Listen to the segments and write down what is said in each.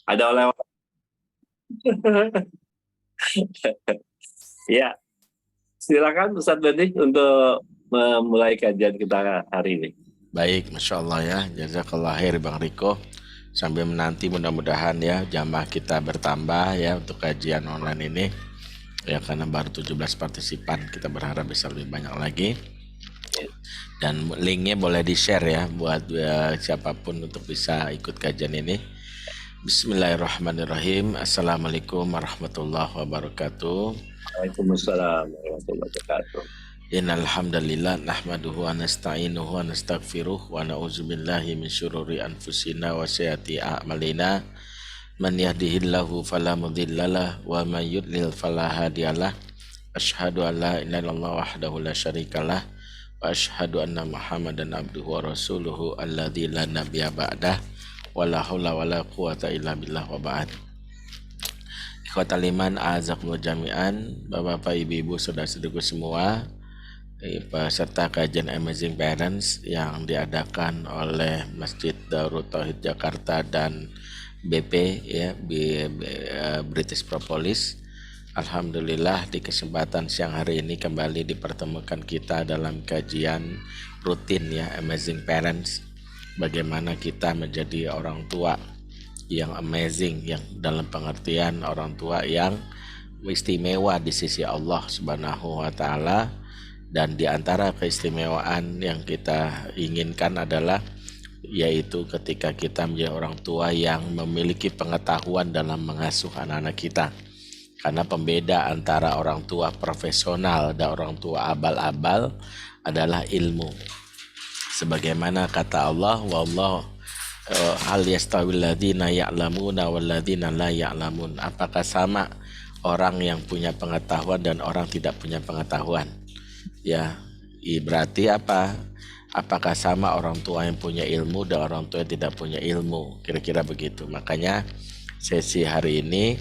Ada oleh-oleh. Ya, silakan Ustadz Benih untuk memulai kajian kita hari ini. Baik, Masya Allah ya, jazakallah khair Bang Riko. Sambil menanti mudah-mudahan ya jamaah kita bertambah ya untuk kajian online ini. Ya karena baru 17 partisipan, kita berharap bisa lebih banyak lagi. Dan linknya boleh di-share ya buat siapapun untuk bisa ikut kajian ini. Bismillahirrahmanirrahim. Assalamualaikum warahmatullahi wabarakatuh. Waalaikumsalam warahmatullahi wabarakatuh. Innal hamdalillah nahmaduhu wa nasta'inuhu wa nastaghfiruh wa na'udzubillahi min syururi anfusina wa sayyiati a'malina. Man yahdihillahu fala mudhillalah wa man yudlil fala hadiyalah. Asyhadu an la ilaha illallah wahdahu la syarikalah wa asyhadu anna Muhammadan abduhu wa rasuluhu alladzi la nabiyya ba'dah wa la haula wa la quwata illa billah wa ba'd. Ikhwatal iman a'azakumullah jami'an, Bapak-bapak, Ibu-ibu, saudara-saudaraku semua, peserta kajian Amazing Parents yang diadakan oleh Masjid Darut Tauhid Jakarta dan BP ya British Propolis. Alhamdulillah di kesempatan siang hari ini kembali dipertemukan kita dalam kajian rutin ya Amazing Parents, bagaimana kita menjadi orang tua yang amazing, yang dalam pengertian orang tua yang istimewa di sisi Allah Subhanahu wa taala. Dan di antara keistimewaan yang kita inginkan adalah yaitu ketika kita menjadi orang tua yang memiliki pengetahuan dalam mengasuh anak-anak kita. Karena pembeda antara orang tua profesional dan orang tua abal-abal adalah ilmu. Sebagaimana kata Allah, wallahu hal yastawil ladzina ya'lamuna wal ladzina la ya'lamun. Apakah sama orang yang punya pengetahuan dan orang tidak punya pengetahuan? Ya, berarti apa? Apakah sama orang tua yang punya ilmu dan orang tua yang tidak punya ilmu? Kira-kira begitu. Makanya sesi hari ini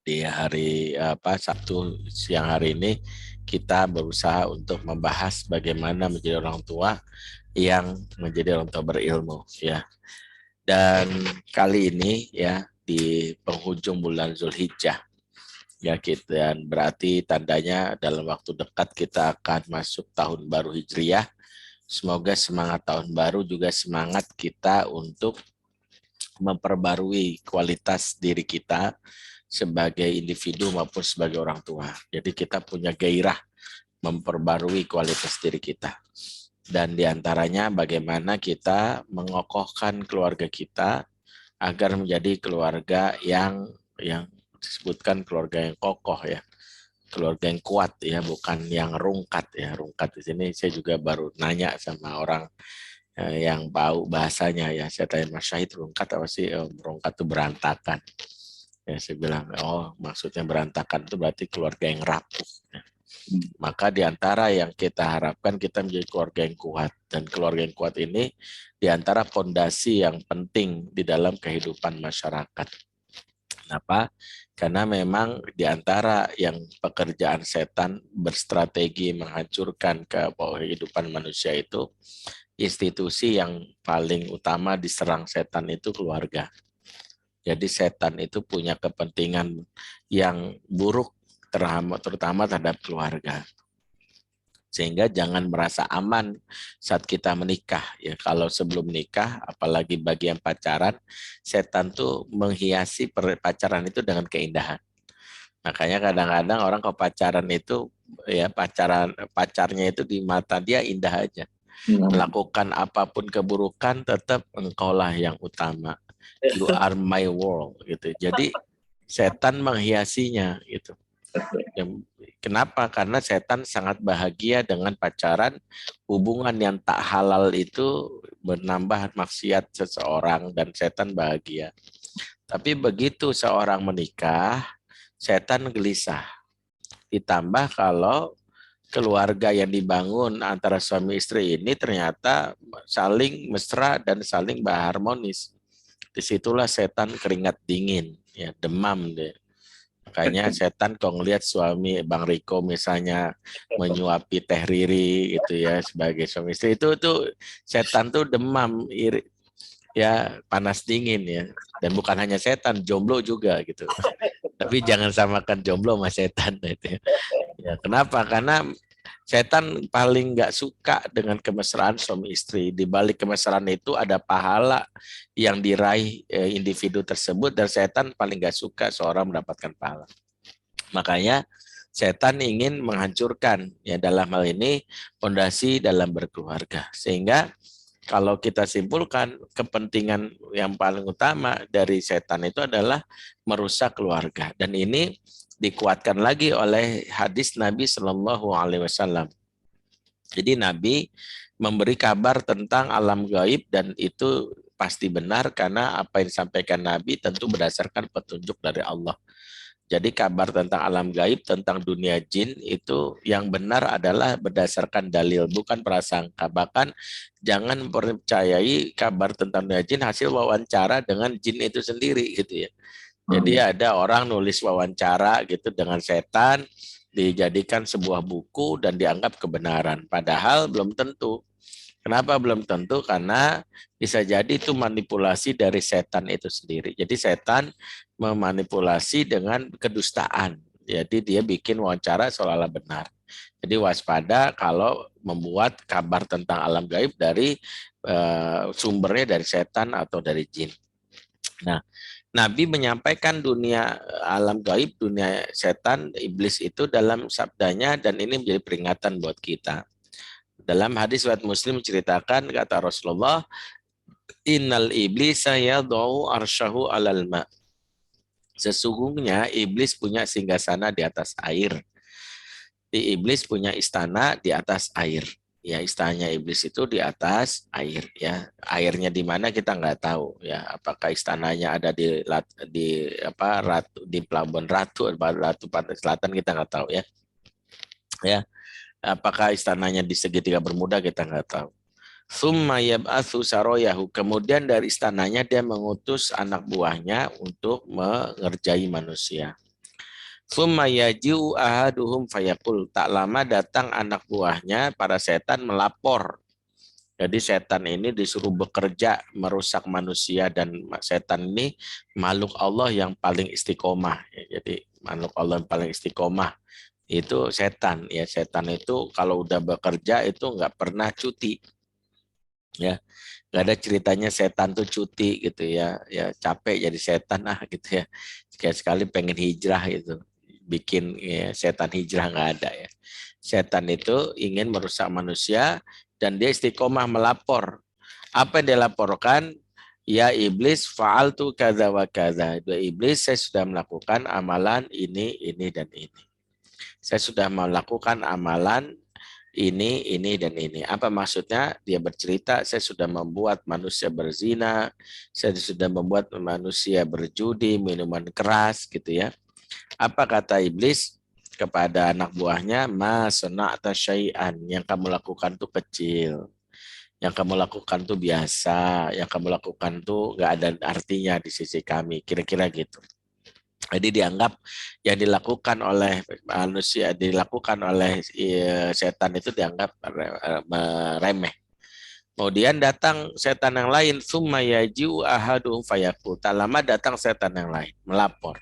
di hari Sabtu siang hari ini kita berusaha untuk membahas bagaimana menjadi orang tua yang menjadi orang tua berilmu ya. Dan kali ini ya di penghujung bulan Zulhijjah ya kita, dan berarti tandanya dalam waktu dekat kita akan masuk tahun baru Hijriah. Semoga semangat tahun baru juga semangat kita untuk memperbarui kualitas diri kita sebagai individu maupun sebagai orang tua. Jadi kita punya gairah memperbarui kualitas diri kita. Dan diantaranya bagaimana kita mengokohkan keluarga kita agar menjadi keluarga yang disebutkan keluarga yang kokoh ya, keluarga yang kuat ya, bukan yang rungkat ya. Rungkat di sini saya juga baru nanya sama orang yang tahu bahasanya ya. Saya tanya, Mas Syahid, rungkat apa sih? Rungkat itu berantakan. Ya saya bilang, oh maksudnya berantakan itu berarti keluarga yang rapuh. Ya. Maka diantara yang kita harapkan kita menjadi keluarga yang kuat, dan keluarga yang kuat ini diantara fondasi yang penting di dalam kehidupan masyarakat. Kenapa? Karena memang di antara yang pekerjaan setan berstrategi menghancurkan kehidupan manusia itu, institusi yang paling utama diserang setan itu keluarga. Jadi setan itu punya kepentingan yang buruk terutama terhadap keluarga. Sehingga jangan merasa aman saat kita menikah ya. Kalau sebelum menikah, apalagi bagi yang pacaran, setan tuh menghiasi pacaran itu dengan keindahan. Makanya kadang-kadang orang kalau pacaran itu ya pacarnya itu di mata dia indah aja. Melakukan apapun keburukan tetap engkaulah yang utama. You are my world gitu. Jadi setan menghiasinya gitu. Kenapa? Karena setan sangat bahagia dengan pacaran. Hubungan yang tak halal itu menambah maksiat seseorang dan setan bahagia. Tapi begitu seorang menikah, setan gelisah. Ditambah kalau keluarga yang dibangun antara suami istri ini ternyata saling mesra dan saling harmonis. Disitulah setan keringat dingin, ya demam deh. Makanya setan kalau ngelihat suami Bang Riko misalnya menyuapi Teh Riri itu ya sebagai suami istri, itu tuh setan tuh demam, iri, ya panas dingin ya. Dan bukan hanya setan, jomblo juga gitu. Tapi jangan samakan jomblo sama setan itu ya. Ya, kenapa? Karena setan paling nggak suka dengan kemesraan suami istri. Di balik kemesraan itu ada pahala yang diraih individu tersebut, dan setan paling nggak suka seorang mendapatkan pahala. Makanya setan ingin menghancurkan ya dalam hal ini fondasi dalam berkeluarga. Sehingga kalau kita simpulkan kepentingan yang paling utama dari setan itu adalah merusak keluarga, dan ini dikuatkan lagi oleh hadis Nabi Shallallahu Alaihi Wasallam. Jadi Nabi memberi kabar tentang alam gaib, dan itu pasti benar karena apa yang disampaikan Nabi tentu berdasarkan petunjuk dari Allah. Jadi kabar tentang alam gaib, tentang dunia jin itu yang benar adalah berdasarkan dalil, bukan prasangka. Bahkan jangan percayai kabar tentang dunia jin hasil wawancara dengan jin itu sendiri gitu ya. Jadi ada orang nulis wawancara gitu dengan setan, dijadikan sebuah buku dan dianggap kebenaran. Padahal belum tentu. Kenapa belum tentu? Karena bisa jadi itu manipulasi dari setan itu sendiri. Jadi setan memanipulasi dengan kedustaan. Jadi dia bikin wawancara seolah-olah benar. Jadi waspada kalau membuat kabar tentang alam gaib dari sumbernya dari setan atau dari jin. Nah, Nabi menyampaikan dunia alam gaib, dunia setan, iblis itu dalam sabdanya, dan ini menjadi peringatan buat kita. Dalam hadis riwayat Muslim menceritakan, kata Rasulullah, innal iblisa yad'u arsyahu alal ma. Sesungguhnya iblis punya singgasana di atas air. Iblis punya istana di atas air. Ya, istananya iblis itu di atas air ya. Airnya di mana kita nggak tahu ya. Apakah istananya ada di apa Ratu, di Pelabuhan Ratu Pantai Selatan, kita nggak tahu ya. Ya. Apakah istananya di segitiga Bermuda, kita nggak tahu. Summa yab'atsu saroyahu. Kemudian dari istananya dia mengutus anak buahnya untuk mengerjai manusia. Summa yaji'u ahaduhum fayaqul. Tak lama datang anak buahnya, para setan, melapor. Jadi setan ini disuruh bekerja merusak manusia, dan setan ini makhluk Allah yang paling istiqomah. Jadi makhluk Allah yang paling istiqomah itu setan ya. Setan itu kalau udah bekerja itu nggak pernah cuti ya, nggak ada ceritanya setan tuh cuti gitu ya. Ya capek jadi setan gitu ya, sekali pengen hijrah itu, bikin ya, setan hijrah, nggak ada ya. Setan itu ingin merusak manusia, dan dia istiqomah melapor. Apa yang dia laporkan? Ya iblis, fa'altu kadza wa kadza. Dua iblis, saya sudah melakukan amalan ini dan ini. Saya sudah melakukan amalan ini, dan ini. Apa maksudnya? Dia bercerita, saya sudah membuat manusia berzina, saya sudah membuat manusia berjudi, minuman keras, gitu ya. Apa kata iblis kepada anak buahnya? Ma sana'ta syai'an, yang kamu lakukan tuh kecil. Yang kamu lakukan tuh biasa, yang kamu lakukan tuh nggak ada artinya di sisi kami, kira-kira gitu. Jadi dianggap yang dilakukan oleh manusia, dilakukan oleh setan itu dianggap remeh. Kemudian datang setan yang lain, summa yaji'u ahaduhum fayaqul. Tak lama datang setan yang lain, melapor.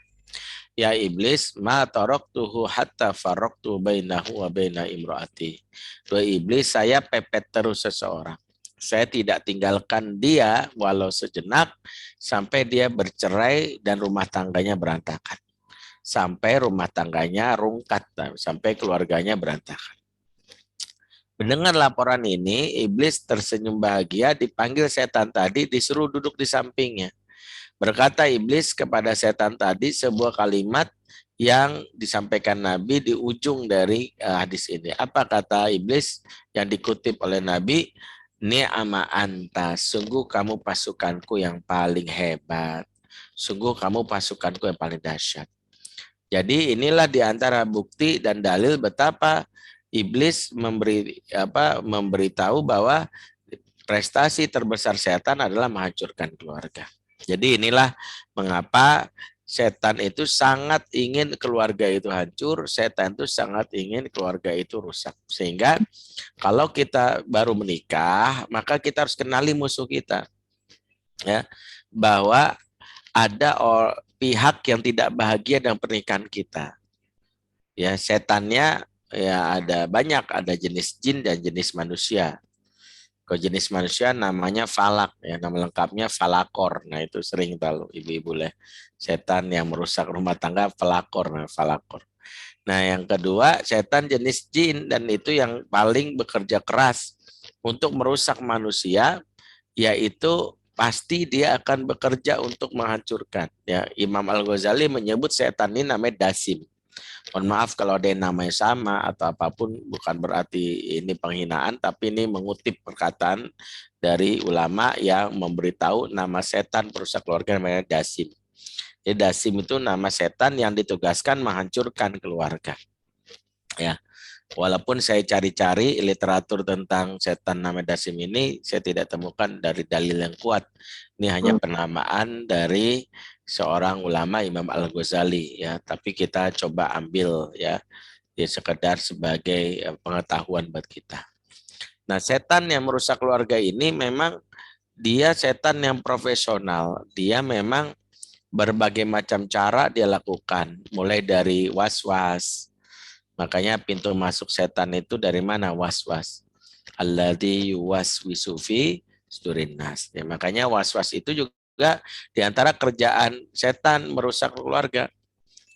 Ya iblis, ma taraktuhu hatta faraqtu bainahu wa baina imraati. Dua iblis, saya pepet terus seseorang. Saya tidak tinggalkan dia walau sejenak sampai dia bercerai dan rumah tangganya berantakan. Sampai rumah tangganya rungkat, sampai keluarganya berantakan. Mendengar laporan ini, iblis tersenyum bahagia, dipanggil setan tadi, disuruh duduk di sampingnya. Berkata iblis kepada setan tadi sebuah kalimat yang disampaikan Nabi di ujung dari hadis ini. Apa kata iblis yang dikutip oleh Nabi? Ni'ama anta, sungguh kamu pasukanku yang paling hebat. Sungguh kamu pasukanku yang paling dahsyat. Jadi inilah diantara bukti dan dalil betapa iblis memberitahu bahwa prestasi terbesar setan adalah menghancurkan keluarga. Jadi inilah mengapa setan itu sangat ingin keluarga itu hancur, setan itu sangat ingin keluarga itu rusak. Sehingga kalau kita baru menikah, maka kita harus kenali musuh kita. ya, bahwa ada pihak yang tidak bahagia dengan pernikahan kita. Ya, setannya ya ada banyak, ada jenis jin dan jenis manusia. Kalau jenis manusia namanya falak, ya nama lengkapnya falakor. Nah itu sering tahu ibu-ibu lah. Setan yang merusak rumah tangga falakor, nah falakor. Nah yang kedua setan jenis jin dan itu yang paling bekerja keras untuk merusak manusia, yaitu pasti dia akan bekerja untuk menghancurkan. Ya Imam Al Ghazali menyebut setan ini namanya dasim. Mohon maaf kalau ada yang namanya sama atau apapun, bukan berarti ini penghinaan, tapi ini mengutip perkataan dari ulama yang memberitahu nama setan perusak keluarga namanya dasim. Jadi dasim itu nama setan yang ditugaskan menghancurkan keluarga. Ya, walaupun saya cari-cari literatur tentang setan nama dasim ini, saya tidak temukan dari dalil yang kuat. Ini hanya penamaan dari seorang ulama Imam Al-Ghazali ya, tapi kita coba ambil ya, dia sekedar sebagai pengetahuan buat kita. Nah, setan yang merusak keluarga ini memang dia setan yang profesional. Dia memang berbagai macam cara dia lakukan, mulai dari was-was. Makanya pintu masuk setan itu dari mana? Was-was. Alladzi yuwaswisu fi sudurin nas. Ya, makanya was-was itu juga diantara kerjaan setan merusak keluarga.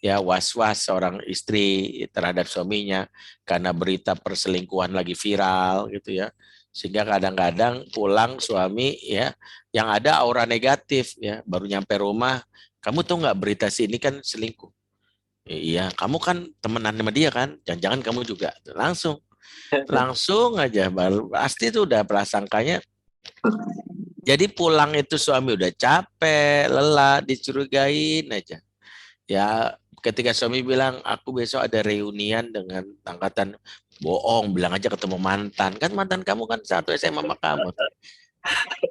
Ya was-was seorang istri terhadap suaminya karena berita perselingkuhan lagi viral gitu ya, sehingga kadang-kadang pulang suami ya yang ada aura negatif ya, baru nyampe rumah, kamu tahu nggak berita sih ini kan selingkuh. Iya, kamu kan temenan sama dia kan, jangan-jangan kamu juga. Langsung langsung aja baru pasti itu udah prasangkanya. Jadi pulang itu suami udah capek lelah dicurigain aja ya. Ketika suami bilang aku besok ada reunian dengan angkatan, bohong, bilang aja ketemu mantan, kan mantan kamu kan satu SMA sama kamu.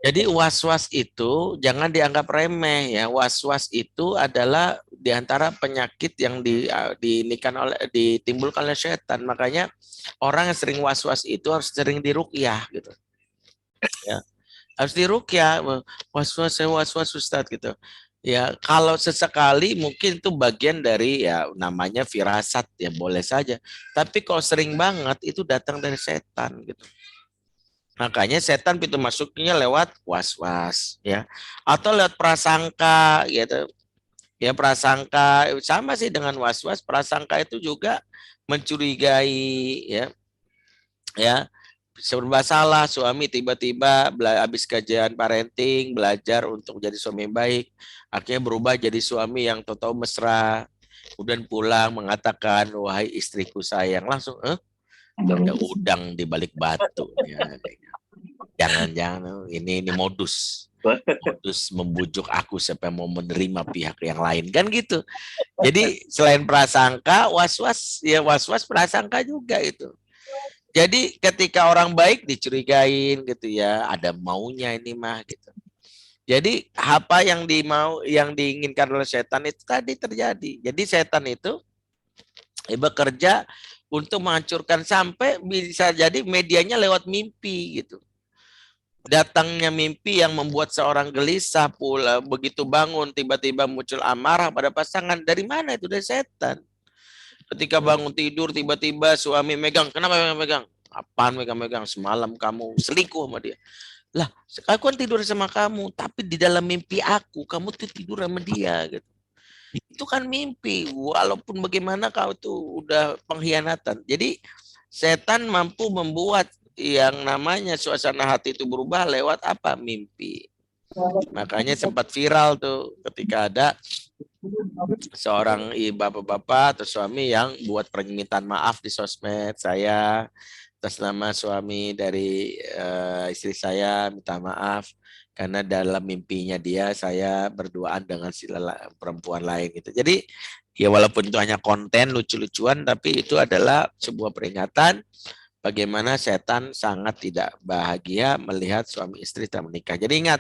Jadi was-was itu jangan dianggap remeh ya. Was-was itu adalah diantara penyakit yang ditimbulkan oleh setan. Makanya orang yang sering was-was itu harus sering diruqyah gitu. Ya, harus diruqyah. Was-was saya was-was Ustaz gitu. Ya, kalau sesekali mungkin itu bagian dari ya namanya firasat ya boleh saja. Tapi kalau sering banget itu datang dari setan gitu. Makanya setan pintu masuknya lewat was-was ya, atau lewat prasangka gitu. Ya prasangka sama sih dengan was-was, prasangka itu juga mencurigai ya. Ya, serba salah suami tiba-tiba habis kajian parenting belajar untuk jadi suami yang baik, akhirnya berubah jadi suami yang tahu mesra, kemudian pulang mengatakan wahai istriku sayang, langsung ada udang di balik batu ya. Jangan-jangan ini modus membujuk aku supaya mau menerima pihak yang lain kan gitu. Jadi selain prasangka, was-was ya was-was prasangka juga itu. Jadi ketika orang baik dicurigain gitu ya, ada maunya ini mah gitu. Jadi apa yang yang diinginkan oleh setan itu tadi terjadi. Jadi setan itu bekerja untuk menghancurkan sampai bisa jadi medianya lewat mimpi gitu. Datangnya mimpi yang membuat seorang gelisah pula, begitu bangun tiba-tiba muncul amarah pada pasangan, dari mana itu? Dari setan. Ketika bangun tidur tiba-tiba suami megang, kenapa megang? Apaan megang-megang? Semalam kamu selingkuh sama dia. Lah, aku kan tidur sama kamu, tapi di dalam mimpi aku kamu tuh tidur sama dia gitu. Itu kan mimpi, walaupun bagaimana kau tuh udah pengkhianatan. Jadi setan mampu membuat yang namanya suasana hati itu berubah lewat apa? Mimpi. Makanya sempat viral tuh ketika ada seorang bapak-bapak atau suami yang buat permintaan maaf di sosmed, saya atas nama suami dari istri saya minta maaf karena dalam mimpinya dia saya berduaan dengan si perempuan lain gitu. Jadi ya walaupun itu hanya konten lucu-lucuan, tapi itu adalah sebuah peringatan bagaimana setan sangat tidak bahagia melihat suami istri tak menikah. Jadi ingat,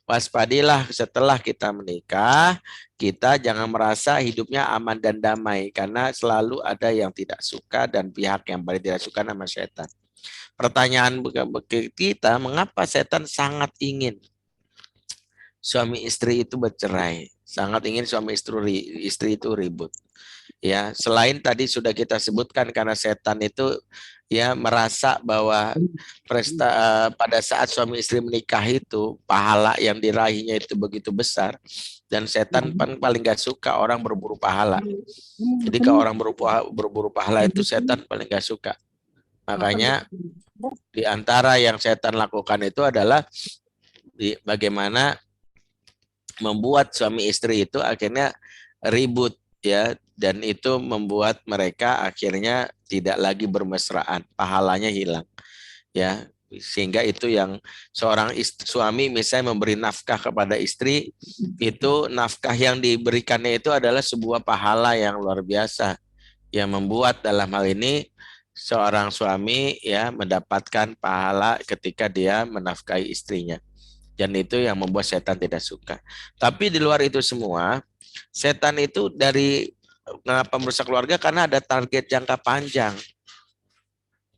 waspadilah setelah kita menikah, kita jangan merasa hidupnya aman dan damai karena selalu ada yang tidak suka dan pihak yang paling tidak suka nama setan. Pertanyaan kita, mengapa setan sangat ingin suami istri itu bercerai, sangat ingin suami istri itu ribut. Ya, selain tadi sudah kita sebutkan karena setan itu ya merasa bahwa pada saat suami istri menikah itu pahala yang diraihnya itu begitu besar, dan setan paling gak suka orang berburu pahala. Jadi kalau orang berburu pahala itu setan paling gak suka. Makanya di antara yang setan lakukan itu adalah bagaimana membuat suami istri itu akhirnya ribut, ya, dan itu membuat mereka akhirnya tidak lagi bermesraan, pahalanya hilang, ya, sehingga itu yang seorang suami misalnya memberi nafkah kepada istri, itu nafkah yang diberikannya itu adalah sebuah pahala yang luar biasa, yang membuat dalam hal ini seorang suami ya mendapatkan pahala ketika dia menafkahi istrinya. Dan itu yang membuat setan tidak suka. Tapi di luar itu semua, setan itu dari kenapa merusak keluarga karena ada target jangka panjang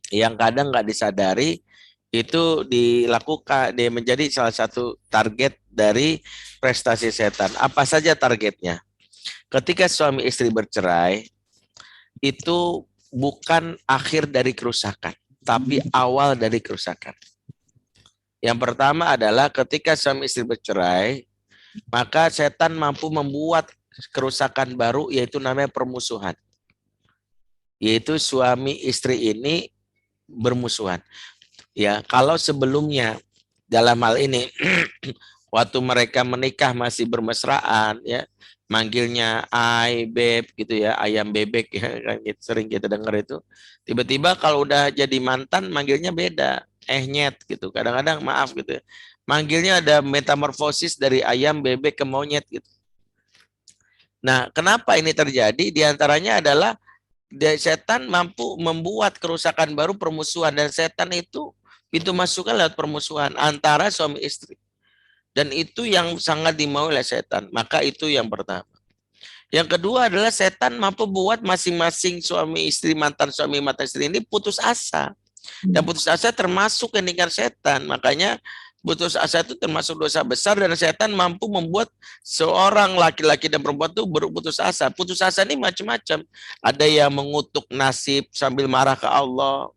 yang kadang nggak disadari, itu dilakukan, dia menjadi salah satu target dari prestasi setan. Apa saja targetnya? Ketika suami istri bercerai, itu bukan akhir dari kerusakan, tapi awal dari kerusakan. Yang pertama adalah ketika suami istri bercerai, maka setan mampu membuat kerusakan baru, yaitu namanya permusuhan. Yaitu suami istri ini bermusuhan. Ya, kalau sebelumnya dalam hal ini waktu mereka menikah masih bermesraan, ya, manggilnya ay, beb gitu ya, ayam bebek ya, kan sering kita dengar itu. Tiba-tiba kalau udah jadi mantan manggilnya beda, nyet gitu. Kadang-kadang maaf gitu ya, manggilnya ada metamorfosis dari ayam bebek ke monyet gitu. Nah, kenapa ini terjadi? Di antaranya adalah setan mampu membuat kerusakan baru, permusuhan, dan setan itu pintu masuknya lewat permusuhan antara suami istri. Dan itu yang sangat dimaui oleh setan. Maka itu yang pertama. Yang kedua adalah setan mampu buat masing-masing suami istri, mantan suami, mantan istri ini putus asa. Dan putus asa termasuk keningan setan. Makanya putus asa itu termasuk dosa besar, dan setan mampu membuat seorang laki-laki dan perempuan itu berputus asa. Putus asa ini macam-macam. Ada yang mengutuk nasib sambil marah ke Allah.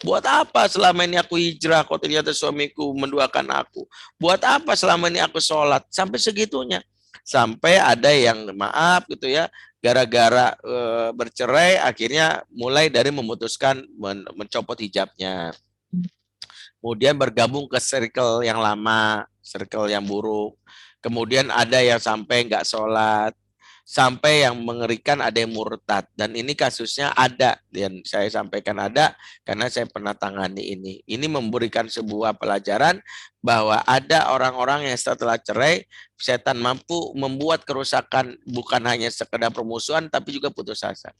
Buat apa selama ini aku hijrah kok ternyata suamiku menduakan aku? Buat apa selama ini aku sholat? Sampai segitunya. Sampai ada yang maaf gitu ya, gara-gara bercerai akhirnya mulai dari memutuskan mencopot hijabnya. Kemudian bergabung ke circle yang lama, circle yang buruk. Kemudian ada yang sampai nggak sholat. Sampai yang mengerikan ada yang murtad. Dan ini kasusnya ada. Dan saya sampaikan ada karena saya pernah tangani ini. Ini memberikan sebuah pelajaran bahwa ada orang-orang yang setelah cerai, setan mampu membuat kerusakan bukan hanya sekedar permusuhan, tapi juga putus asa.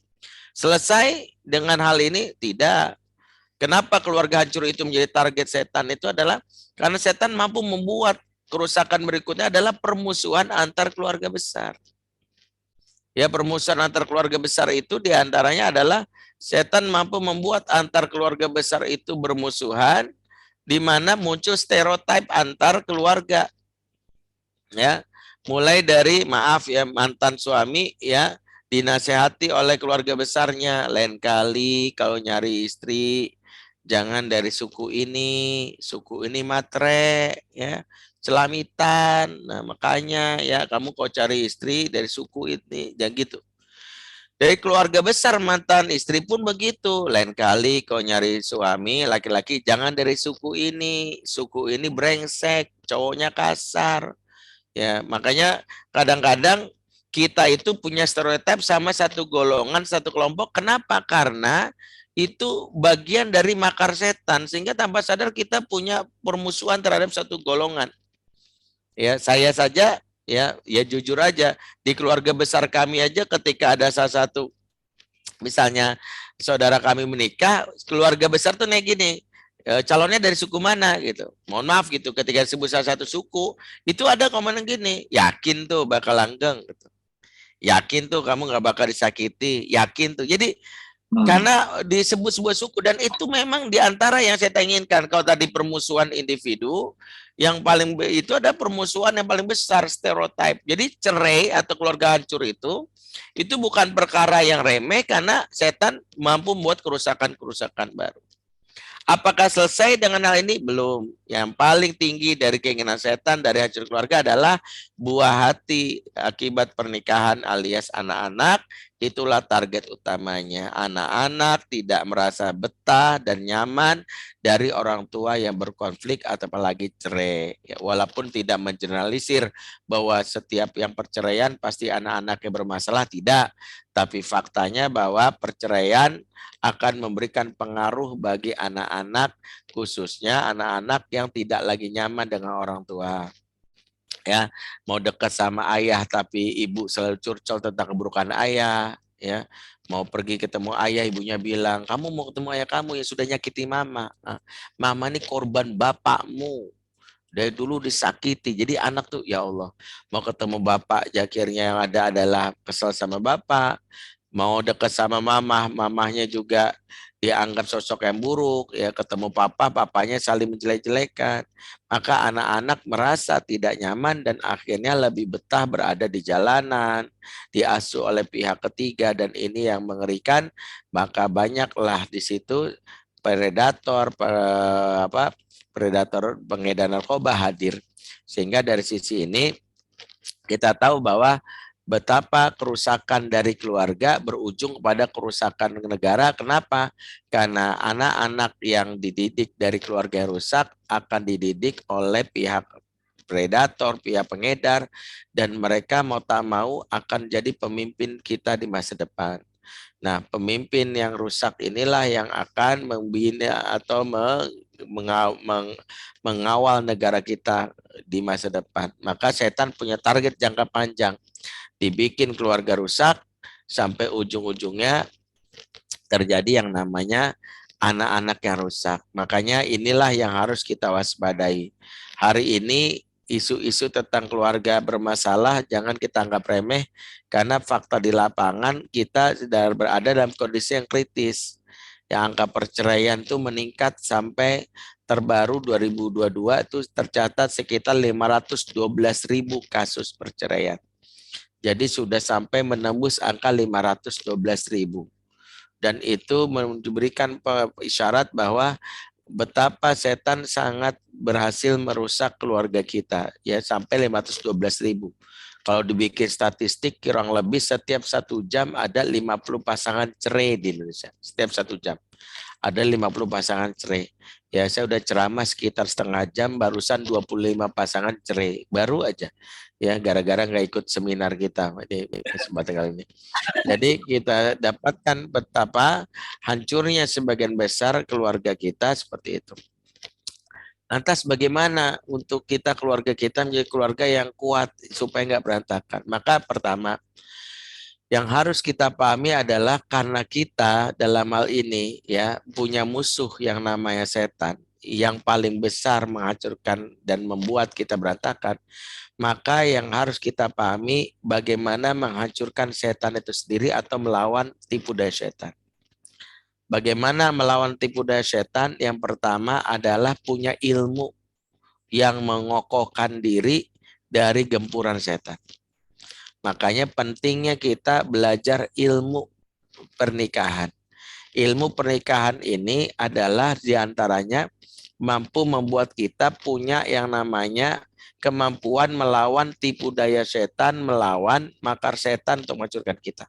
Selesai dengan hal ini? Tidak. Kenapa keluarga hancur itu menjadi target setan? Itu adalah karena setan mampu membuat kerusakan berikutnya adalah permusuhan antar keluarga besar. Ya, permusuhan antar keluarga besar itu diantaranya adalah setan mampu membuat antar keluarga besar itu bermusuhan, di mana muncul stereotip antar keluarga. Ya, mulai dari maaf ya, mantan suami ya dinasehati oleh keluarga besarnya, lain kali kalau nyari istri jangan dari suku ini matre ya, celamitan. Nah, makanya ya kamu kok cari istri dari suku ini, jangan gitu. Dari keluarga besar mantan istri pun begitu. Lain kali kau nyari suami laki-laki jangan dari suku ini brengsek, cowoknya kasar. Ya, makanya kadang-kadang kita itu punya stereotip sama satu golongan, satu kelompok. Kenapa? Karena itu bagian dari makar setan, sehingga tanpa sadar kita punya permusuhan terhadap satu golongan. Ya, saya saja ya jujur aja, di keluarga besar kami aja ketika ada salah satu misalnya saudara kami menikah, keluarga besar tuh kayak gini, calonnya dari suku mana gitu. Mohon maaf gitu, ketika disebut salah satu suku, itu ada komentar gini, yakin tuh bakal langgeng gitu. Yakin tuh kamu nggak bakal disakiti, yakin tuh. Jadi Karena disebut sebuah suku dan itu memang diantara yang saya inginkan. Kalau tadi permusuhan individu, yang paling itu ada permusuhan yang paling besar stereotip. Jadi cerai atau keluarga hancur itu bukan perkara yang remeh karena setan mampu membuat kerusakan-kerusakan baru. Apakah selesai dengan hal ini? Belum. Yang paling tinggi dari keinginan setan dari hancur keluarga adalah buah hati akibat pernikahan alias anak-anak. Itulah target utamanya. Anak-anak tidak merasa betah dan nyaman dari orang tua yang berkonflik atau apalagi cerai. Ya, walaupun tidak mengeneralisir bahwa setiap yang perceraian pasti anak-anaknya bermasalah, tidak. Tapi faktanya bahwa perceraian akan memberikan pengaruh bagi anak-anak, khususnya anak-anak yang tidak lagi nyaman dengan orang tua. Ya, mau dekat sama ayah tapi ibu selalu curcol tentang keburukan ayah, ya. Mau pergi ketemu ayah, ibunya bilang, "Kamu mau ketemu ayah kamu yang sudah nyakiti mama. Nah, mama ini korban bapakmu. Dari dulu disakiti." Jadi anak tuh, ya Allah, mau ketemu bapak, akhirnya yang ada adalah kesel sama bapak. Mau dekat sama mama, mamahnya juga dianggap sosok yang buruk, ya ketemu papa, papanya saling menjelek-jelekan. Maka anak-anak merasa tidak nyaman dan akhirnya lebih betah berada di jalanan, diasuh oleh pihak ketiga dan ini yang mengerikan. Maka banyaklah di situ predator, predator pengedar narkoba hadir. Sehingga dari sisi ini kita tahu bahwa betapa kerusakan dari keluarga berujung kepada kerusakan negara. Kenapa? Karena anak-anak yang dididik dari keluarga yang rusak akan dididik oleh pihak predator, pihak pengedar, dan mereka mau tak mau akan jadi pemimpin kita di masa depan. Nah, pemimpin yang rusak inilah yang akan membina atau mengawal negara kita di masa depan. Maka setan punya target jangka panjang. Dibikin keluarga rusak sampai ujung-ujungnya terjadi yang namanya anak-anak yang rusak. Makanya inilah yang harus kita waspadai. Hari ini isu-isu tentang keluarga bermasalah jangan kita anggap remeh karena fakta di lapangan kita sudah berada dalam kondisi yang kritis. Yang angka perceraian itu meningkat sampai terbaru 2022 itu tercatat sekitar 512.000 kasus perceraian. Jadi sudah sampai menembus angka 512.000. Dan itu memberikan isyarat bahwa betapa setan sangat berhasil merusak keluarga kita, ya sampai 512.000. Kalau dibikin statistik kurang lebih setiap 1 jam ada 50 pasangan cerai di Indonesia. Setiap 1 jam ada 50 pasangan cerai. Ya saya udah ceramah sekitar setengah jam barusan 25 pasangan cerai. Baru aja. Ya gara-gara nggak ikut seminar kita di kesempatan kali ini. Jadi kita dapatkan betapa hancurnya sebagian besar keluarga kita seperti itu. Lantas bagaimana untuk kita keluarga kita menjadi keluarga yang kuat supaya nggak berantakan? Maka pertama yang harus kita pahami adalah karena kita dalam hal ini ya punya musuh yang namanya setan yang paling besar menghancurkan dan membuat kita berantakan. Maka yang harus kita pahami bagaimana menghancurkan setan itu sendiri atau melawan tipu daya setan. Bagaimana melawan tipu daya setan? Yang pertama adalah punya ilmu yang mengokohkan diri dari gempuran setan. Makanya pentingnya kita belajar ilmu pernikahan. Ilmu pernikahan ini adalah diantaranya mampu membuat kita punya yang namanya kemampuan melawan tipu daya setan, melawan makar setan untuk menghancurkan kita.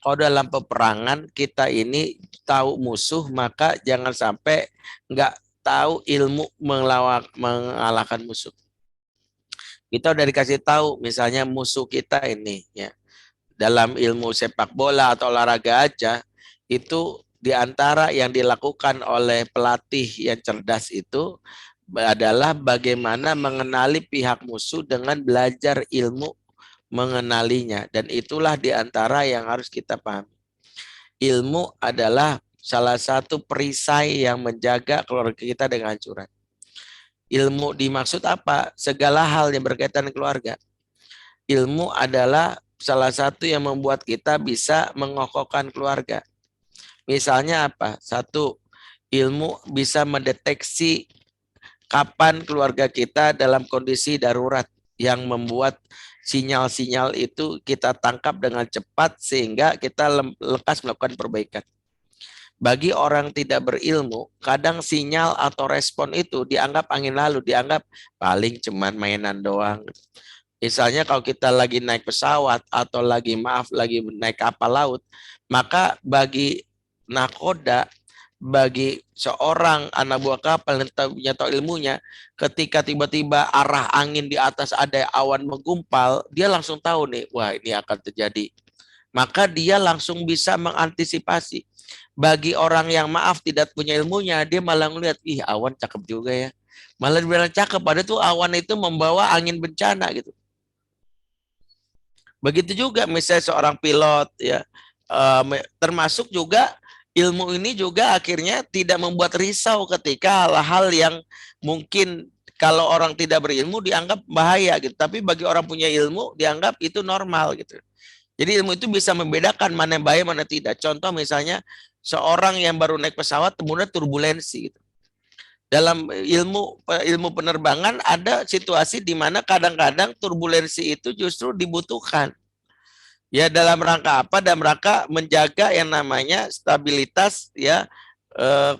Kalau dalam peperangan kita ini tahu musuh, maka jangan sampai nggak tahu ilmu mengalahkan musuh. Kita udah dikasih tahu, misalnya musuh kita ini, ya dalam ilmu sepak bola atau olahraga aja, itu diantara yang dilakukan oleh pelatih yang cerdas itu adalah bagaimana mengenali pihak musuh dengan belajar ilmu mengenalinya. Dan itulah diantara yang harus kita pahami. Ilmu adalah salah satu perisai yang menjaga keluarga kita dengan hancuran. Ilmu dimaksud apa? Segala hal yang berkaitan dengan keluarga. Ilmu adalah salah satu yang membuat kita bisa mengokohkan keluarga. Misalnya apa? Satu, ilmu bisa mendeteksi kapan keluarga kita dalam kondisi darurat yang membuat sinyal-sinyal itu kita tangkap dengan cepat sehingga kita lekas melakukan perbaikan. Bagi orang tidak berilmu, kadang sinyal atau respon itu dianggap angin lalu, dianggap paling cuman mainan doang. Misalnya kalau kita lagi naik pesawat atau lagi naik kapal laut, maka bagi nakoda, bagi seorang anak buah kapal yang punya tahu ilmunya, ketika tiba-tiba arah angin di atas ada awan menggumpal, dia langsung tahu nih, wah ini akan terjadi. Maka dia langsung bisa mengantisipasi. Bagi orang yang maaf tidak punya ilmunya, dia malah ngeliat, ih awan cakep juga ya. Malah bilang cakep, padahal tuh awan itu membawa angin bencana gitu. Begitu juga misalnya seorang pilot ya, termasuk juga ilmu ini juga akhirnya tidak membuat risau ketika hal-hal yang mungkin kalau orang tidak berilmu dianggap bahaya gitu, tapi bagi orang punya ilmu dianggap itu normal gitu. Jadi ilmu itu bisa membedakan mana yang bahaya mana tidak. Contoh misalnya seorang yang baru naik pesawat kemudian turbulensi gitu. Dalam ilmu penerbangan ada situasi di mana kadang-kadang turbulensi itu justru dibutuhkan. Ya dalam rangka apa? Dalam rangka menjaga yang namanya stabilitas ya,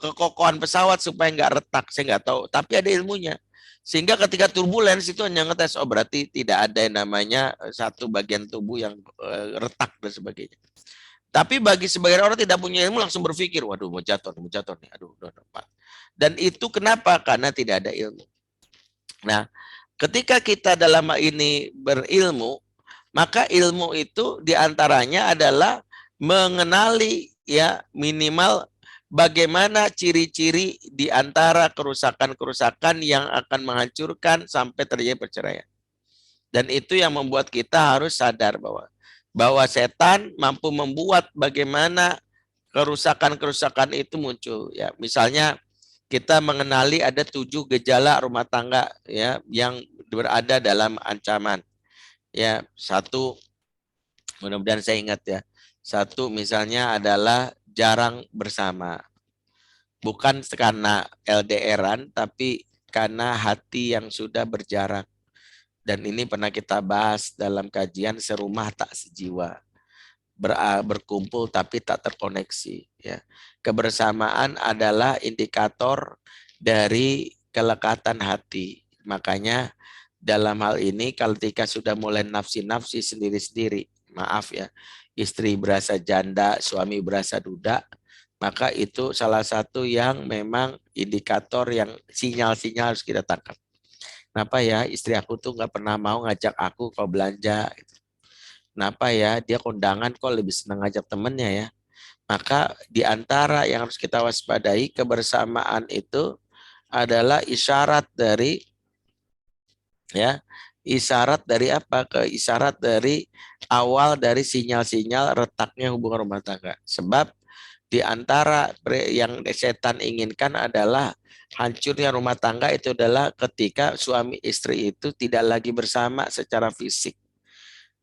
kekokohan pesawat supaya nggak retak. Saya nggak tahu, tapi ada ilmunya. Sehingga ketika turbulens itu hanya ngetes, oh berarti tidak ada yang namanya satu bagian tubuh yang retak dan sebagainya. Tapi bagi sebagian orang tidak punya ilmu langsung berpikir, waduh mau jatuh nih, aduh, Pak. Dan itu kenapa? Karena tidak ada ilmu. Nah, ketika kita dalam ini berilmu, maka ilmu itu diantaranya adalah mengenali ya minimal bagaimana ciri-ciri di antara kerusakan-kerusakan yang akan menghancurkan sampai terjadi perceraian. Dan itu yang membuat kita harus sadar bahwa setan mampu membuat bagaimana kerusakan-kerusakan itu muncul. Ya, misalnya kita mengenali ada 7 gejala rumah tangga ya yang berada dalam ancaman. Ya, satu, mudah-mudahan saya ingat ya. Satu misalnya adalah jarang bersama. Bukan karena LDRan, tapi karena hati yang sudah berjarak. Dan ini pernah kita bahas dalam kajian serumah tak sejiwa. Berkumpul tapi tak terkoneksi. Ya. Kebersamaan adalah indikator dari kelekatan hati. Makanya dalam hal ini ketika sudah mulai nafsi-nafsi sendiri-sendiri, maaf ya, istri berasa janda, suami berasa duda, maka itu salah satu yang memang indikator yang sinyal-sinyal harus kita tangkap. Kenapa ya istri aku tuh nggak pernah mau ngajak aku kalau belanja? Kenapa ya dia kondangan kok lebih senang ngajak temennya ya? Maka di antara yang harus kita waspadai kebersamaan itu adalah isyarat dari ya, isyarat dari apa? Isyarat dari awal dari sinyal-sinyal retaknya hubungan rumah tangga. Sebab di antara yang setan inginkan adalah hancurnya rumah tangga itu adalah ketika suami istri itu tidak lagi bersama secara fisik.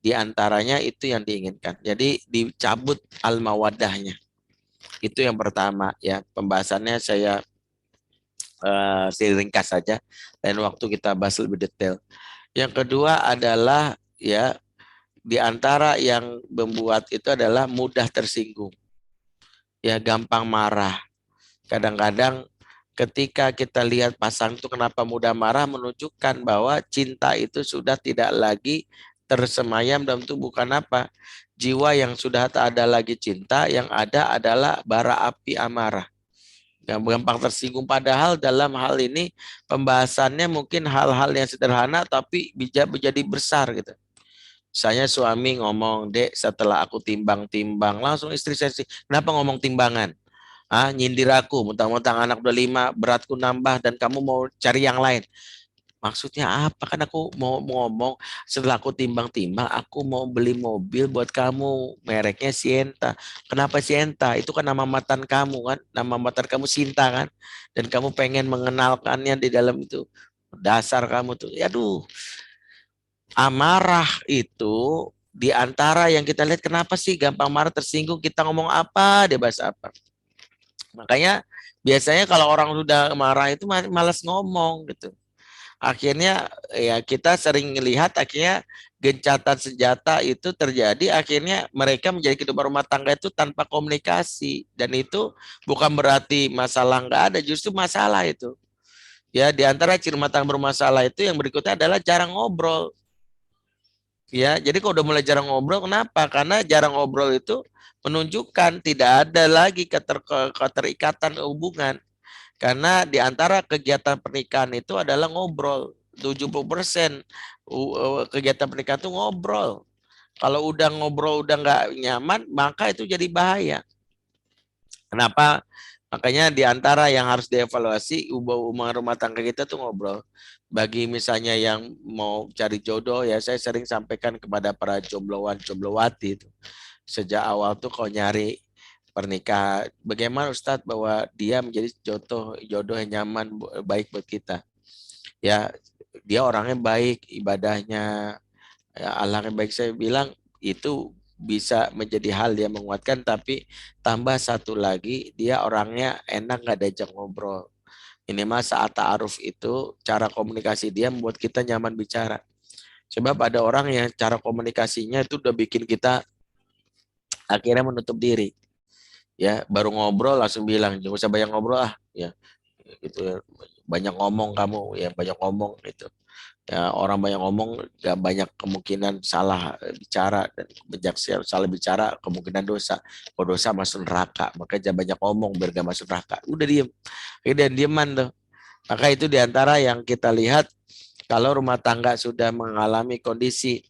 Di antaranya itu yang diinginkan. Jadi dicabut al-mawaddahnya. Itu yang pertama ya. Pembahasannya saya ringkas saja dan waktu kita bahas lebih detail. Yang kedua adalah ya di antara yang membuat itu adalah mudah tersinggung. Ya gampang marah. Kadang-kadang ketika kita lihat pasang itu kenapa mudah marah menunjukkan bahwa cinta itu sudah tidak lagi tersemayam dalam tubuh. Kenapa? Jiwa yang sudah tak ada lagi cinta, yang ada adalah bara api amarah. Yang gampang tersinggung, padahal dalam hal ini pembahasannya mungkin hal-hal yang sederhana tapi bisa menjadi besar gitu. Misalnya suami ngomong, Dek setelah aku timbang-timbang, langsung istri saya sih, kenapa ngomong timbangan? Nyindir aku, mentang-mentang anak udah 5, beratku nambah dan kamu mau cari yang lain. Maksudnya apa? Kan aku mau ngomong setelah aku timbang-timbang, aku mau beli mobil buat kamu, mereknya Sienta. Kenapa Sienta? Itu kan nama mantan kamu kan, nama mantan kamu Sinta kan, dan kamu pengen mengenalkannya di dalam itu. Dasar kamu tuh, aduh. Amarah itu di antara yang kita lihat kenapa sih gampang marah tersinggung, kita ngomong apa, dia bahas apa. Makanya biasanya kalau orang sudah marah itu malas ngomong gitu. Akhirnya ya kita sering melihat akhirnya gencatan senjata itu terjadi, akhirnya mereka menjadi kehidupan rumah tangga itu tanpa komunikasi, dan itu bukan berarti masalah nggak ada, justru masalah itu. Ya, di antara ciri rumah tangga bermasalah itu yang berikutnya adalah jarang ngobrol. Ya, jadi kalau udah mulai jarang ngobrol, kenapa? Karena jarang ngobrol itu menunjukkan tidak ada lagi keterikatan hubungan. Karena di antara kegiatan pernikahan itu adalah ngobrol. 70% kegiatan pernikahan itu ngobrol. Kalau udah ngobrol udah nggak nyaman, maka itu jadi bahaya. Kenapa? Makanya di antara yang harus dievaluasi hubungan rumah tangga kita tuh ngobrol. Bagi misalnya yang mau cari jodoh, ya saya sering sampaikan kepada para jombloan jomblowati itu. Sejak awal tuh kalau nyari pernikahan, bagaimana Ustadz bahwa dia menjadi jodoh yang nyaman, baik buat kita. Ya, dia orangnya baik, ibadahnya, ya, Allah yang baik. Saya bilang itu bisa menjadi hal yang menguatkan, tapi tambah satu lagi, dia orangnya enak, nggak diajak ngobrol. Ini mas saat ta'aruf itu cara komunikasi dia membuat kita nyaman bicara. Sebab ada orang yang cara komunikasinya itu udah bikin kita akhirnya menutup diri. Ya, baru ngobrol langsung bilang, jangan usah banyak ngobrol ya. Gitu ya. Banyak ngomong kamu, ya banyak ngomong gitu. Ya, orang banyak ngomong gak banyak kemungkinan salah bicara, dan banyak salah bicara kemungkinan dosa. Kalau dosa masuk neraka, maka jangan banyak ngomong biar gak masuk neraka. Udah diem, dan dieman tuh. Maka itu diantara yang kita lihat kalau rumah tangga sudah mengalami kondisi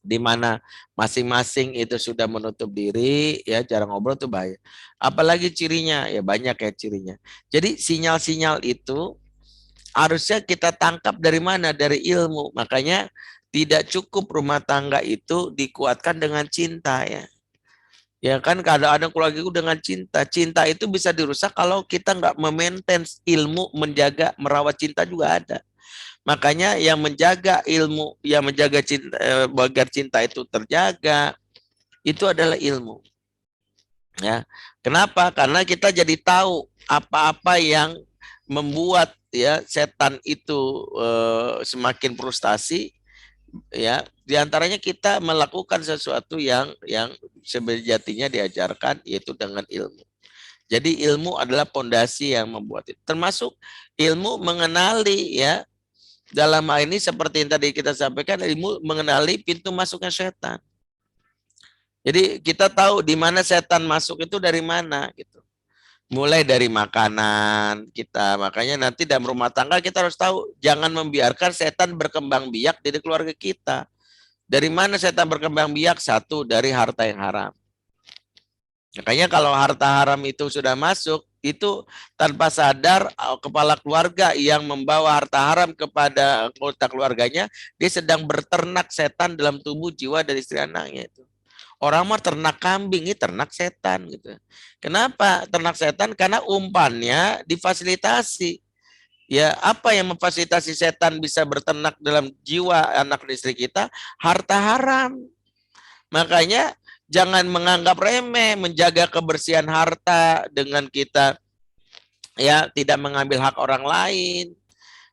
di mana masing-masing itu sudah menutup diri, ya jarang ngobrol tuh bahaya. Apalagi cirinya, ya banyak ya cirinya. Jadi sinyal-sinyal itu harusnya kita tangkap dari mana? Dari ilmu. Makanya tidak cukup rumah tangga itu dikuatkan dengan cinta ya. Ya kan kadang-kadang keluarga itu dengan cinta. Cinta itu bisa dirusak kalau kita nggak memaintain ilmu, menjaga, merawat cinta juga ada. Makanya yang menjaga ilmu, yang menjaga cinta, agar cinta itu terjaga, itu adalah ilmu. Ya, kenapa? Karena kita jadi tahu apa-apa yang membuat ya setan itu semakin frustasi. Ya, diantaranya kita melakukan sesuatu yang sejatinya diajarkan, yaitu dengan ilmu. Jadi ilmu adalah pondasi yang membuat itu. Termasuk ilmu mengenali ya. Dalam hal ini seperti yang tadi kita sampaikan, ilmu mengenali pintu masuknya setan. Jadi kita tahu di mana setan masuk itu dari mana gitu. Mulai dari makanan kita. Makanya nanti dalam rumah tangga kita harus tahu jangan membiarkan setan berkembang biak di keluarga kita. Dari mana setan berkembang biak? Satu, dari harta yang haram. Makanya kalau harta haram itu sudah masuk, itu tanpa sadar kepala keluarga yang membawa harta haram kepada anggota keluarganya, dia sedang berternak setan dalam tubuh jiwa dari istri anaknya itu. Orang mah ternak kambing, ini ternak setan gitu. Kenapa ternak setan? Karena umpannya difasilitasi. Ya, apa yang memfasilitasi setan bisa berternak dalam jiwa anak dan istri kita? Harta haram. Makanya jangan menganggap remeh menjaga kebersihan harta dengan kita ya tidak mengambil hak orang lain.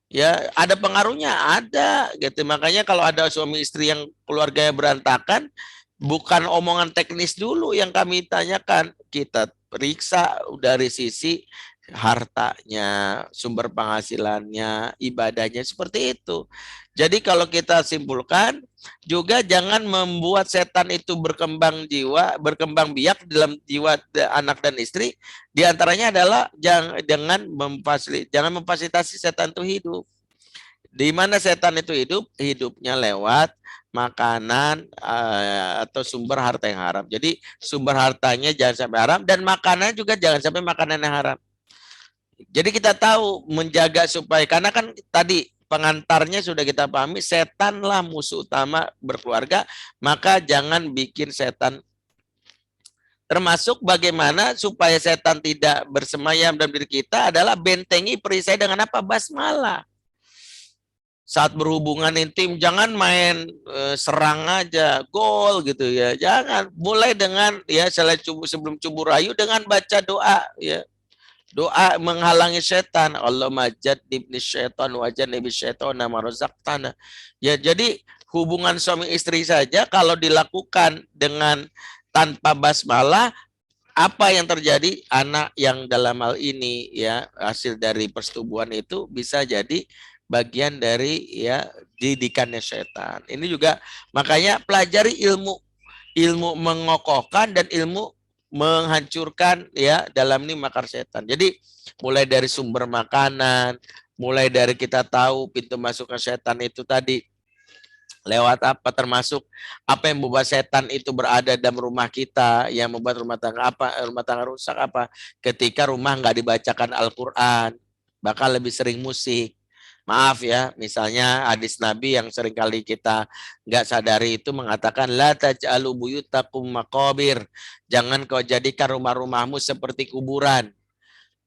Ya, ada pengaruhnya, ada gitu. Makanya kalau ada suami istri yang keluarganya berantakan, bukan omongan teknis dulu yang kami tanyakan, kita periksa dari sisi hartanya, sumber penghasilannya, ibadahnya, seperti itu. Jadi kalau kita simpulkan, juga jangan membuat setan itu berkembang jiwa, berkembang biak dalam jiwa anak dan istri. Di antaranya adalah jangan memfasilitasi setan itu hidup. Di mana setan itu hidup? Hidupnya lewat makanan atau sumber harta yang haram. Jadi sumber hartanya jangan sampai haram, dan makanan juga jangan sampai makanan yang haram. Jadi kita tahu menjaga supaya, karena kan tadi pengantarnya sudah kita pahami, setanlah musuh utama berkeluarga, maka jangan bikin setan. Termasuk bagaimana supaya setan tidak bersemayam dalam diri kita adalah bentengi perisai dengan apa? Basmalah. saat berhubungan intim jangan main serang aja, gol gitu ya. Jangan. Mulai dengan ya sebelum cubu rayu dengan baca doa ya. Doa menghalangi setan. Allah majad ibni syaitan wajad nabi syaitan nama rozaktana. Ya, jadi hubungan suami istri saja kalau dilakukan dengan tanpa basmalah, apa yang terjadi? Anak yang dalam hal ini ya hasil dari persetubuhan itu bisa jadi bagian dari ya didikannya setan. Ini juga makanya pelajari ilmu mengokohkan dan ilmu menghancurkan ya dalam ini makar setan. Jadi mulai dari sumber makanan, mulai dari kita tahu pintu masuk ke setan itu tadi lewat apa, termasuk apa yang membuat setan itu berada dalam rumah kita, yang membuat rumah tangga rusak apa, ketika rumah nggak dibacakan Al-Quran, bahkan lebih sering musik. Maaf ya, misalnya hadis Nabi yang sering kali kita nggak sadari itu mengatakan la taj'alu buyutakum maqabir. Jangan kau jadikan rumah-rumahmu seperti kuburan.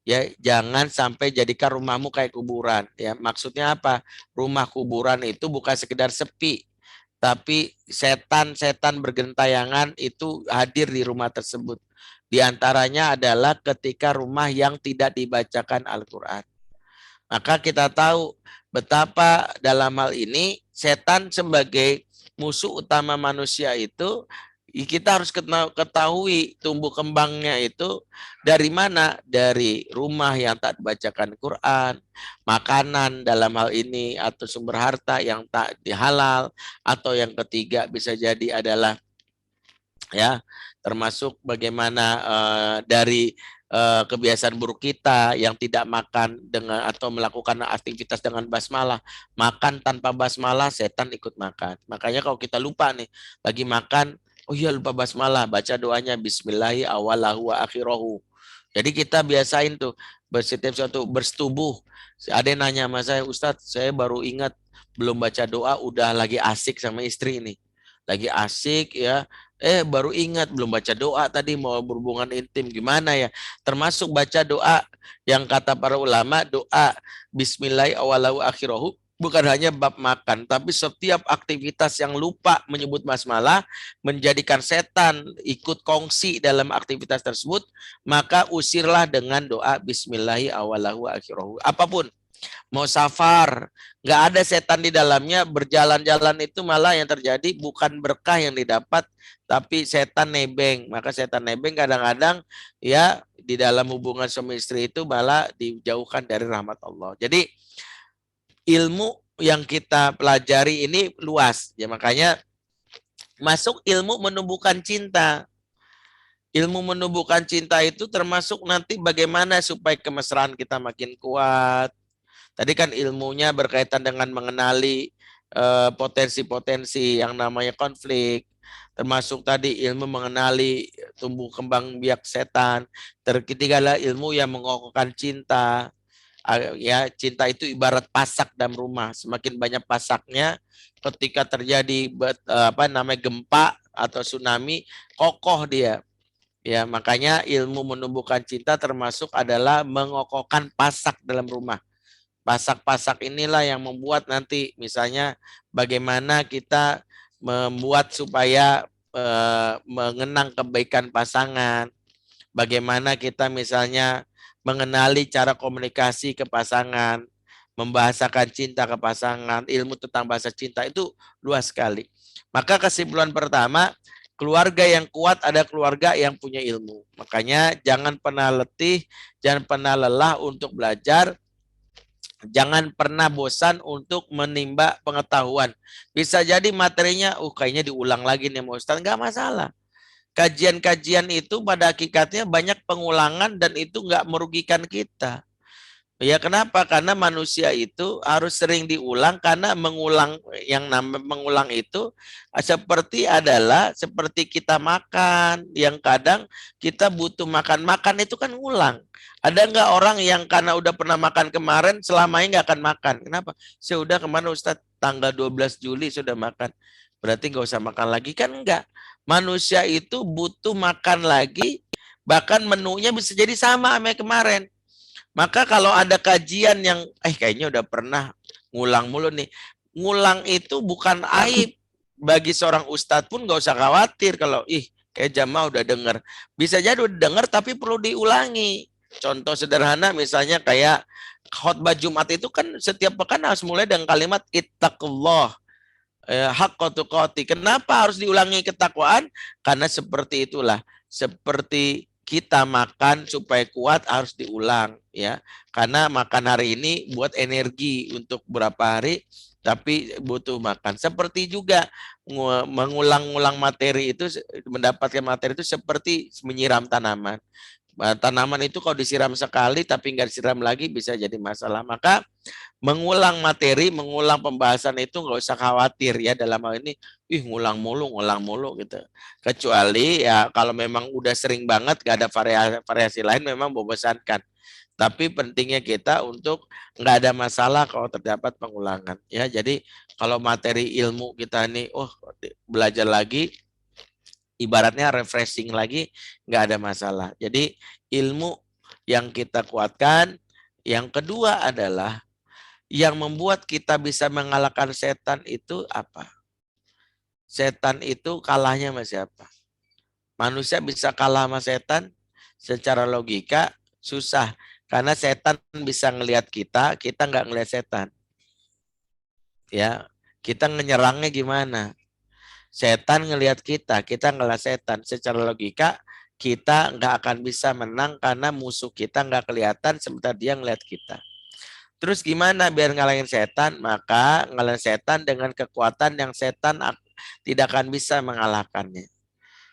Ya, jangan sampai jadikan rumahmu kayak kuburan. Ya, maksudnya apa? Rumah kuburan itu bukan sekedar sepi, tapi setan-setan bergentayangan itu hadir di rumah tersebut. Di antaranya adalah ketika rumah yang tidak dibacakan Al-Quran. Maka kita tahu betapa dalam hal ini setan sebagai musuh utama manusia itu kita harus ketahui tumbuh kembangnya itu dari mana? Dari rumah yang tak dibacakan Quran, makanan dalam hal ini atau sumber harta yang tak dihalal, atau yang ketiga bisa jadi adalah ya termasuk bagaimana dari kebiasaan buruk kita yang tidak makan dengan atau melakukan aktivitas dengan basmalah. Makan tanpa basmalah setan ikut makan. Makanya kalau kita lupa nih lagi makan, oh iya lupa basmalah, baca doanya bismillahi awalahu wa akhirahu. Jadi kita biasain tuh setiap suatu bersetubuh. Ada yang nanya sama saya, Ustadz saya baru ingat belum baca doa udah lagi asik sama istri nih. Lagi asik ya, baru ingat belum baca doa tadi mau berhubungan intim gimana ya. Termasuk baca doa yang kata para ulama, doa bismillah awalahu akhirahu bukan hanya bab makan, tapi setiap aktivitas yang lupa menyebut basmalah menjadikan setan ikut kongsi dalam aktivitas tersebut, maka usirlah dengan doa bismillahi awalahu akhirahu. Apapun, mau safar, nggak ada setan di dalamnya, berjalan-jalan itu malah yang terjadi bukan berkah yang didapat, tapi setan nebeng. Maka setan nebeng kadang-kadang ya di dalam hubungan suami istri itu malah dijauhkan dari rahmat Allah. Jadi ilmu yang kita pelajari ini luas, ya makanya masuk ilmu menumbuhkan cinta. Ilmu menumbuhkan cinta itu termasuk nanti bagaimana supaya kemesraan kita makin kuat. Tadi kan ilmunya berkaitan dengan mengenali potensi-potensi yang namanya konflik. Termasuk tadi ilmu mengenali tumbuh kembang biak setan. Ketiga adalah ilmu yang mengokohkan cinta. Ya, cinta itu ibarat pasak dalam rumah. Semakin banyak pasaknya, ketika terjadi apa namanya gempa atau tsunami, kokoh dia. Ya, makanya ilmu menumbuhkan cinta termasuk adalah mengokohkan pasak dalam rumah. Pasak-pasak inilah yang membuat nanti misalnya bagaimana kita membuat supaya mengenang kebaikan pasangan, bagaimana kita misalnya mengenali cara komunikasi ke pasangan, membahasakan cinta ke pasangan, ilmu tentang bahasa cinta itu luas sekali. Maka kesimpulan pertama, keluarga yang kuat ada keluarga yang punya ilmu. Makanya jangan pernah letih, jangan pernah lelah untuk belajar. Jangan pernah bosan untuk menimba pengetahuan. Bisa jadi materinya, kayaknya diulang lagi nih Mas Ustaz. Enggak masalah. Kajian-kajian itu pada hakikatnya banyak pengulangan dan itu enggak merugikan kita. Ya kenapa? Karena manusia itu harus sering diulang karena mengulang yang namanya mengulang itu seperti kita makan yang kadang kita butuh makan itu kan ngulang. Ada nggak orang yang karena udah pernah makan kemarin selamanya nggak akan makan? Kenapa? Sudah kemana Ustadz tanggal 12 Juli sudah makan. Berarti nggak usah makan lagi kan enggak. Manusia itu butuh makan lagi bahkan menunya bisa jadi sama sama kemarin. Maka kalau ada kajian yang kayaknya udah pernah ngulang mulu nih, ngulang itu bukan aib. Bagi seorang ustadz pun nggak usah khawatir kalau kayak jamaah udah denger. Bisa jadi udah denger tapi perlu diulangi. Contoh sederhana misalnya kayak khotbah Jumat itu kan setiap pekan harus mulai dengan kalimat ittaqullah, haqqa tuqati. Kenapa harus diulangi ketakwaan? Karena seperti itulah. Seperti kita makan supaya kuat harus diulang ya. Karena makan hari ini buat energi untuk berapa hari tapi butuh makan. Seperti juga mengulang-ulang materi itu, mendapatkan materi itu seperti menyiram tanaman. Tanaman itu kalau disiram sekali tapi nggak disiram lagi bisa jadi masalah. Maka mengulang materi, mengulang pembahasan itu nggak usah khawatir ya dalam hal ini, ngulang mulu gitu. Kecuali ya kalau memang udah sering banget nggak ada variasi lain memang membosankan. Tapi pentingnya kita untuk nggak ada masalah kalau terdapat pengulangan ya. Jadi kalau materi ilmu kita nih, belajar lagi, ibaratnya refreshing lagi, nggak ada masalah. Jadi ilmu yang kita kuatkan. Yang kedua adalah yang membuat kita bisa mengalahkan setan itu apa? Setan itu kalahnya sama siapa? Manusia bisa kalah sama setan secara logika susah. Karena setan bisa ngelihat kita, kita nggak ngelihat setan. Ya, kita nyerangnya gimana? Setan ngelihat kita ngelihat setan. Secara logika kita nggak akan bisa menang karena musuh kita nggak kelihatan sementara dia ngelihat kita. Terus gimana biar ngalahin setan? Maka ngalahin setan dengan kekuatan yang setan tidak akan bisa mengalahkannya.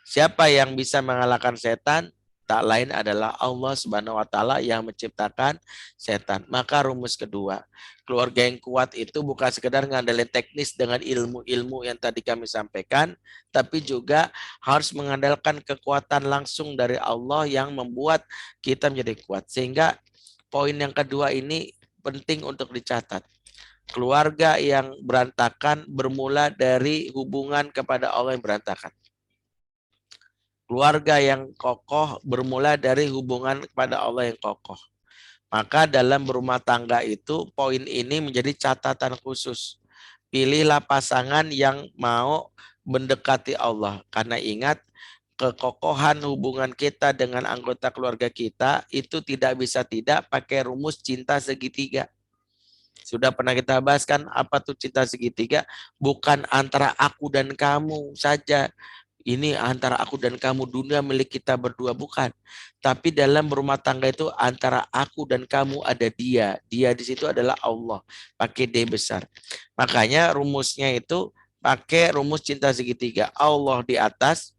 Siapa yang bisa mengalahkan setan? Tak lain adalah Allah Subhanahu wa taala yang menciptakan setan. Maka rumus kedua, keluarga yang kuat itu bukan sekedar ngandelin teknis dengan ilmu-ilmu yang tadi kami sampaikan, tapi juga harus mengandalkan kekuatan langsung dari Allah yang membuat kita menjadi kuat. Sehingga poin yang kedua ini penting untuk dicatat. Keluarga yang berantakan bermula dari hubungan kepada Allah yang berantakan. Keluarga yang kokoh bermula dari hubungan kepada Allah yang kokoh. Maka dalam berumah tangga itu poin ini menjadi catatan khusus. Pilihlah pasangan yang mau mendekati Allah. Karena ingat, kekokohan hubungan kita dengan anggota keluarga kita itu tidak bisa tidak pakai rumus cinta segitiga. Sudah pernah kita bahas kan apa tuh cinta segitiga? Bukan antara aku dan kamu saja. Ini antara aku dan kamu, dunia milik kita berdua, bukan. Tapi dalam berumah tangga itu antara aku dan kamu ada dia. Dia di situ adalah Allah. Pakai D besar. Makanya rumusnya itu pakai rumus cinta segitiga. Allah di atas,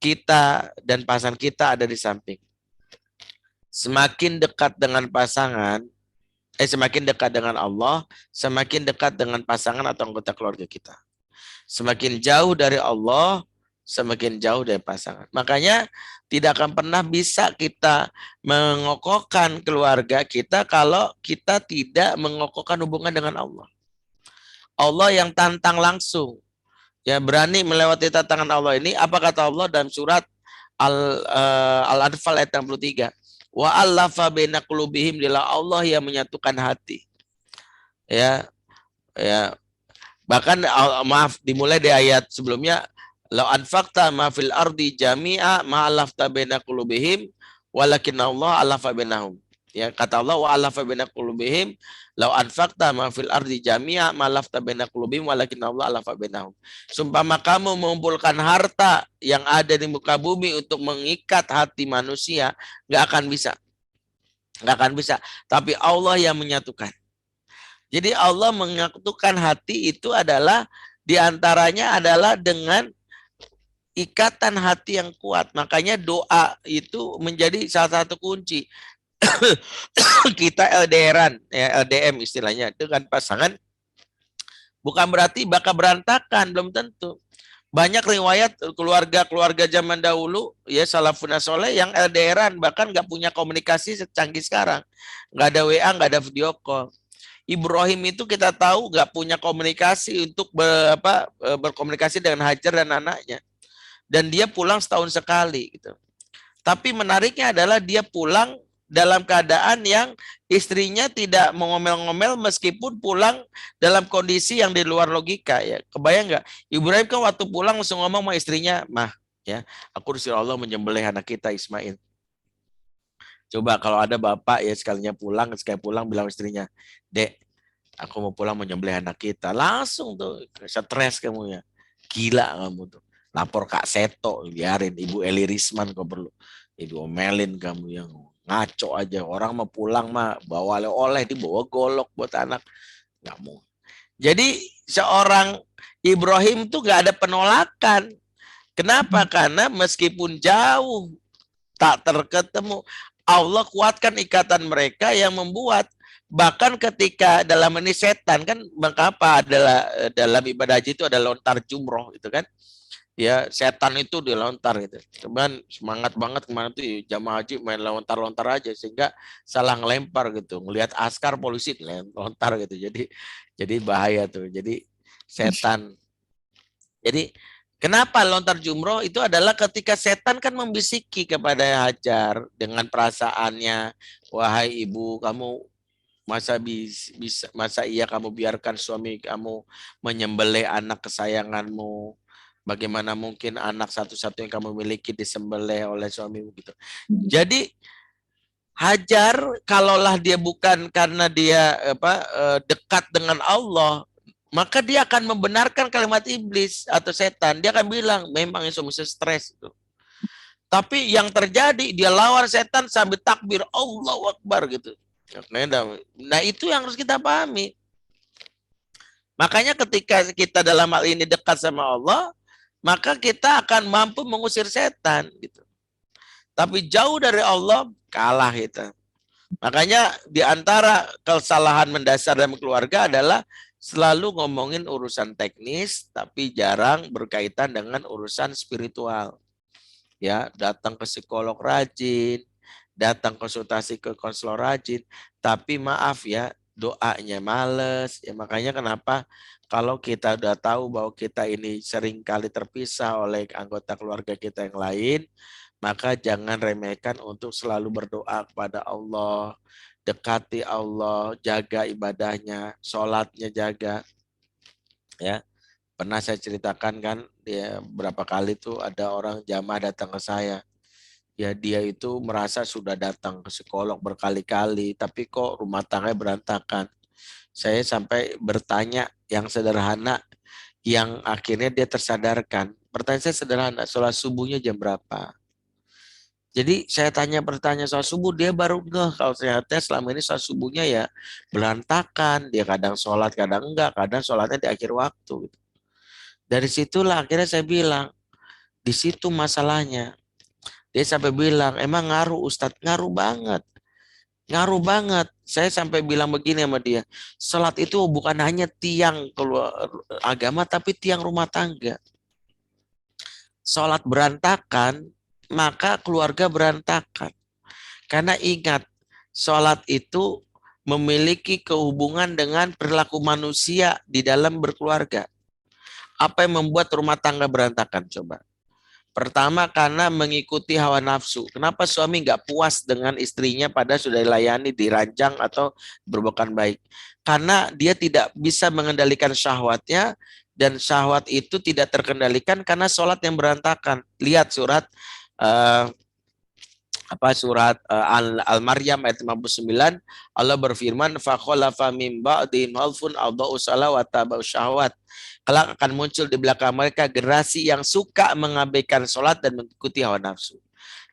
kita dan pasangan kita ada di samping. Semakin dekat dengan pasangan, semakin dekat dengan Allah, semakin dekat dengan pasangan atau anggota keluarga kita. Semakin jauh dari Allah, semakin jauh dari pasangan. Makanya tidak akan pernah bisa kita mengokohkan keluarga kita kalau kita tidak mengokohkan hubungan dengan Allah. Allah yang tantang langsung. Ya, berani melewati tantangan Allah ini. Apa kata Allah dalam surat Al-Anfal ayat 63? Wa allafa baina qulubihim, adalah Allah yang menyatukan hati. Ya, ya. Bahkan maaf, dimulai di ayat sebelumnya, la anfaqta ma fil ardi jami'a ma alafta baina qulubihim walakin Allah alafa bainahum. Ya, kata Allah wa alafa baina qulubihim la anfaqta ma fil ardi jami'a ma alafta baina qulubihim walakin Allah alafa bainahum. Sumpama kamu mengumpulkan harta yang ada di muka bumi untuk mengikat hati manusia, nggak akan bisa. Nggak akan bisa. Tapi Allah yang menyatukan. Jadi Allah menyatukan hati itu adalah diantaranya adalah dengan ikatan hati yang kuat. Makanya doa itu menjadi salah satu kunci. Kita LDRan, ya LDM istilahnya, dengan pasangan bukan berarti bakal berantakan, belum tentu. Banyak riwayat keluarga-keluarga zaman dahulu, ya salafun soleh yang LDRan, bahkan nggak punya komunikasi secanggih sekarang. Nggak ada WA, nggak ada video call. Ibrahim itu kita tahu nggak punya komunikasi untuk berkomunikasi dengan Hajar dan anaknya. Dan dia pulang setahun sekali gitu. Tapi menariknya adalah dia pulang dalam keadaan yang istrinya tidak mengomel-ngomel meskipun pulang dalam kondisi yang di luar logika ya. Kebayang nggak? Ibrahim kan waktu pulang langsung ngomong sama istrinya, "Mah, ya, aku disuruh Allah menyembelih anak kita Ismail." Coba kalau ada bapak ya sekalinya pulang, sekali pulang bilang istrinya, "Dek, aku mau pulang menyembelih anak kita." Langsung tuh stres kamu ya. Gila kamu tuh. Lapor Kak Seto, biarin Ibu Eli Risman kok perlu. Ibu omelin kamu yang ngaco aja. Orang mau pulang mah bawa oleh-oleh, dibawa golok buat anak. Nggak mau. Jadi seorang Ibrahim tuh nggak ada penolakan. Kenapa? Karena meskipun jauh tak terketemu, Allah kuatkan ikatan mereka yang membuat bahkan ketika dalam ini setan kan mengapa adalah dalam ibadah haji itu ada lontar jumroh itu kan ya setan itu dilontar gitu. Cuman semangat banget kemarin tuh jamaah haji main lontar-lontar aja sehingga salah ngelempar gitu. Ngelihat askar polisi lontar gitu. Jadi bahaya tuh. Jadi setan. Jadi kenapa lontar jumroh itu adalah ketika setan kan membisiki kepada Hajar dengan perasaannya, wahai ibu, kamu masa iya kamu biarkan suami kamu menyembelih anak kesayanganmu? Bagaimana mungkin anak satu-satu yang kamu miliki disembelih oleh suamimu gitu. Jadi Hajar kalaulah dia bukan karena dia dekat dengan Allah, maka dia akan membenarkan kalimat iblis atau setan. Dia akan bilang memang itu mesti stres itu. Tapi yang terjadi dia lawan setan sambil takbir Allahu Akbar gitu. Nah itu yang harus kita pahami. Makanya ketika kita dalam hal ini dekat sama Allah, maka kita akan mampu mengusir setan gitu. Tapi jauh dari Allah kalah kita. Makanya di antara kesalahan mendasar dalam keluarga adalah selalu ngomongin urusan teknis tapi jarang berkaitan dengan urusan spiritual. Ya, datang ke psikolog rajin, datang konsultasi ke konselor rajin, tapi maaf ya, doanya males. Ya makanya kenapa kalau kita udah tahu bahwa kita ini sering kali terpisah oleh anggota keluarga kita yang lain, maka jangan remehkan untuk selalu berdoa kepada Allah, dekati Allah, jaga ibadahnya, sholatnya jaga. Ya, pernah saya ceritakan kan, dia berapa kali tuh ada orang jamaah datang ke saya. Ya dia itu merasa sudah datang ke psikolog berkali-kali, tapi kok rumah tangganya berantakan. Saya sampai bertanya yang sederhana, yang akhirnya dia tersadarkan. Pertanyaan saya sederhana, sholat subuhnya jam berapa? Jadi saya bertanya soal subuh, dia baru ngeh kalau ternyata selama ini sholat subuhnya ya berantakan. Dia kadang sholat, kadang enggak, kadang sholatnya di akhir waktu. Dari situlah akhirnya saya bilang, di situ masalahnya. Dia sampai bilang, emang ngaruh Ustadz? Ngaruh banget. Ngaruh banget. Saya sampai bilang begini sama dia, sholat itu bukan hanya tiang keluar agama, tapi tiang rumah tangga. Sholat berantakan, maka keluarga berantakan. Karena ingat, sholat itu memiliki kehubungan dengan perilaku manusia di dalam berkeluarga. Apa yang membuat rumah tangga berantakan? Coba. Pertama karena mengikuti hawa nafsu. Kenapa suami nggak puas dengan istrinya pada sudah dilayani, dirancang atau berbukan baik? Karena dia tidak bisa mengendalikan syahwatnya dan syahwat itu tidak terkendalikan karena sholat yang berantakan. Lihat surat Al-Maryam ayat 59, Allah berfirman, fa khalafa mim ba'dihim khalfun adha'u shalah wa tabau syahwat. Kelak akan muncul di belakang mereka generasi yang suka mengabaikan sholat dan mengikuti hawa nafsu.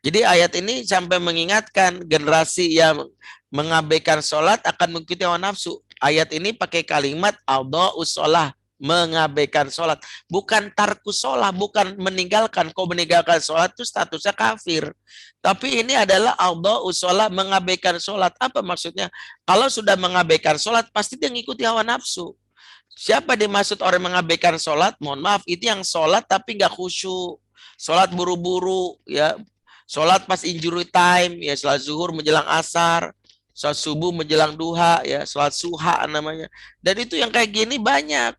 Jadi ayat ini sampai mengingatkan generasi yang mengabaikan sholat akan mengikuti hawa nafsu. Ayat ini pakai kalimat adha'u shalah, mengabaikan sholat. Bukan tarku sholat, bukan meninggalkan. Kau meninggalkan sholat itu statusnya kafir. Tapi ini adalah adha'u shalah, mengabaikan sholat. Apa maksudnya? Kalau sudah mengabaikan sholat, pasti dia ngikuti hawa nafsu. Siapa dimaksud orang mengabaikan sholat? Mohon maaf, itu yang sholat tapi nggak khusyuk. Sholat buru-buru, ya. Sholat pas injury time, ya. Sholat zuhur menjelang asar. Sholat subuh menjelang duha, ya. Sholat suha namanya. Dan itu yang kayak gini banyak.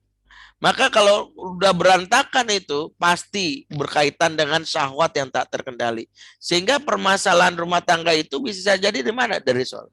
Maka kalau udah berantakan itu pasti berkaitan dengan syahwat yang tak terkendali. Sehingga permasalahan rumah tangga itu bisa jadi di mana? Dari sholat.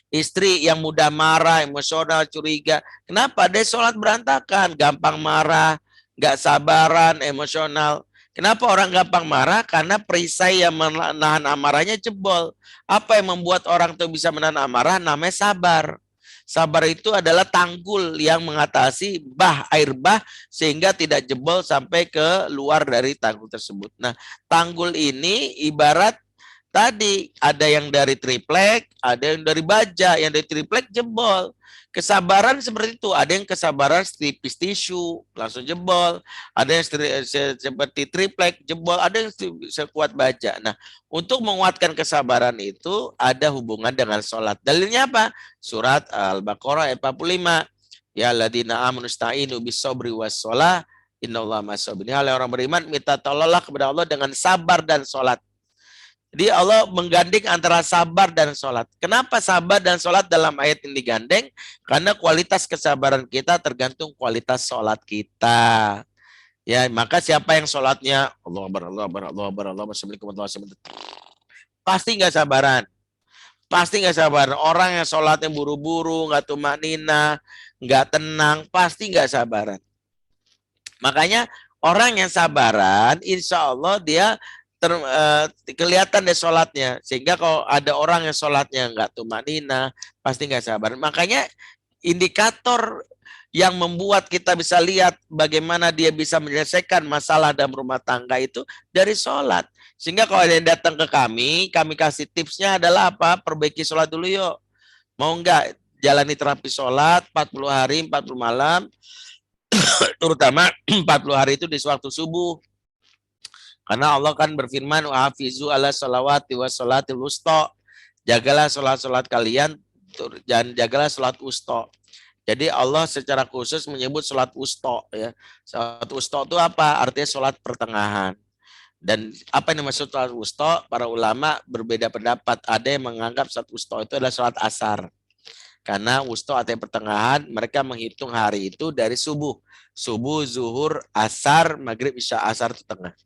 Istri yang mudah marah, emosional, curiga. Kenapa? Dia sholat berantakan, gampang marah, nggak sabaran, emosional. Kenapa orang gampang marah? Karena perisai yang menahan amarahnya jebol. Apa yang membuat orang itu bisa menahan amarah? Namanya sabar. Sabar itu adalah tanggul yang mengatasi air bah sehingga tidak jebol sampai ke luar dari tanggul tersebut. Nah, tanggul ini ibarat tadi ada yang dari triplek, ada yang dari baja, yang dari triplek jebol. Kesabaran seperti itu, ada yang kesabaran tipis tisu langsung jebol, ada yang seperti triplek jebol, ada yang sekuat baja. Nah, untuk menguatkan kesabaran itu ada hubungan dengan sholat. Dalilnya apa? Surat Al-Baqarah ayat 45. Ya ladina amanu sta'inu bis sabri was shalah innallaha ma'as-sabirin. Oleh orang beriman minta tolonglah kepada Allah dengan sabar dan sholat. Jadi Allah menggandeng antara sabar dan sholat. Kenapa sabar dan sholat dalam ayat ini digandeng? Karena kualitas kesabaran kita tergantung kualitas sholat kita. Ya, maka siapa yang sholatnya Allah Akbar, Allah Akbar, Allah Akbar, Allah Akbar, Assalamualaikum warahmatullahi wabarakatuh. Pasti nggak sabaran. Pasti nggak sabaran. Orang yang sholatnya buru-buru, nggak tumanina, nggak tenang, pasti nggak sabaran. Makanya orang yang sabaran, insya Allah dia kelihatan deh sholatnya. Sehingga kalau ada orang yang sholatnya nggak tumanina, pasti nggak sabar. Makanya indikator yang membuat kita bisa lihat bagaimana dia bisa menyelesaikan masalah dalam rumah tangga itu dari sholat. Sehingga kalau ada yang datang ke kami kasih tipsnya adalah apa? Perbaiki sholat dulu yuk. Mau nggak jalani terapi sholat 40 hari, 40 malam, terutama 40 hari itu di waktu subuh. Karena Allah kan berfirman, "Hafizu ala sholawati wa sholatil wusta." Jagalah sholat-sholat kalian dan jagalah sholat wusta. Jadi Allah secara khusus menyebut sholat wusta. Ya. Sholat wusta itu apa? Artinya sholat pertengahan. Dan apa yang dimaksud sholat wusta? Para ulama berbeda pendapat. Ada yang menganggap sholat wusta itu adalah sholat asar. Karena wusta artinya pertengahan, mereka menghitung hari itu dari subuh. Subuh, zuhur, asar, maghrib, isya, asar itu tengah.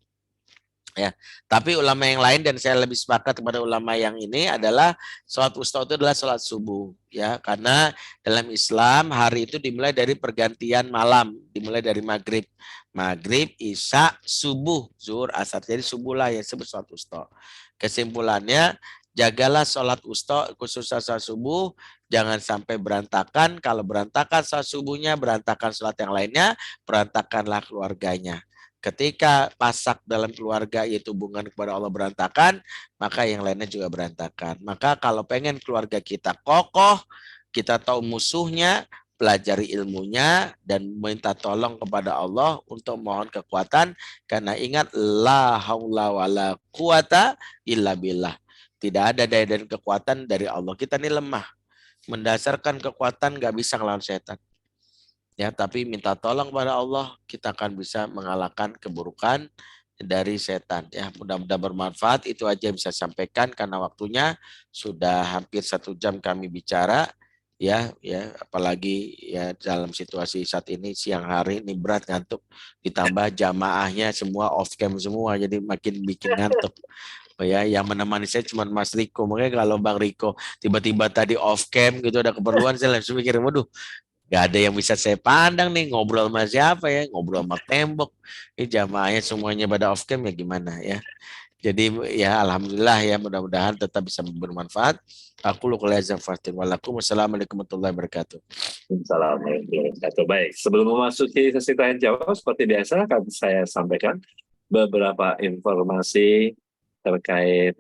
Ya, tapi ulama yang lain dan saya lebih sepakat kepada ulama yang ini adalah sholat wusta itu adalah sholat subuh, ya, karena dalam Islam hari itu dimulai dari pergantian malam, dimulai dari maghrib, isya, subuh, zuhur, asar, jadi subuh lah yang disebut sholat wusta. Kesimpulannya, jagalah sholat wusta khusus sholat subuh, jangan sampai berantakan. Kalau berantakan sholat subuhnya, berantakan sholat yang lainnya, berantakanlah keluarganya. Ketika pasak dalam keluarga yaitu hubungan kepada Allah berantakan, maka yang lainnya juga berantakan. Maka kalau pengen keluarga kita kokoh, kita tahu musuhnya, pelajari ilmunya, dan minta tolong kepada Allah untuk mohon kekuatan. Karena ingat, la haula wala quwata illa billah. Tidak ada daya dan kekuatan dari Allah. Kita ini lemah. Mendasarkan kekuatan gak bisa ngelawan setan. Ya, tapi minta tolong kepada Allah, kita akan bisa mengalahkan keburukan dari setan. Ya, mudah-mudahan bermanfaat. Itu aja yang bisa sampaikan karena waktunya sudah hampir 1 jam kami bicara. Ya, apalagi ya dalam situasi saat ini siang hari ini berat ngantuk, ditambah jamaahnya semua off cam semua, jadi makin bikin ngantuk. Oh ya, yang menemani saya cuma Mas Riko. Makanya kalau Bang Riko tiba-tiba tadi off cam gitu ada keperluan, saya langsung mikir, waduh, gak ada yang bisa saya pandang nih, ngobrol sama siapa ya, ngobrol sama tembok. Ini jamaahnya semuanya pada off cam ya gimana ya. Jadi ya alhamdulillah ya, mudah-mudahan tetap bisa bermanfaat. Aku lu kelihatan fatin. Wassalamualaikum warahmatullahi wabarakatuh. Assalamualaikum warahmatullahi wabarakatuh. Baik, sebelum memasuki sesi tanya jawab seperti biasa akan saya sampaikan beberapa informasi terkait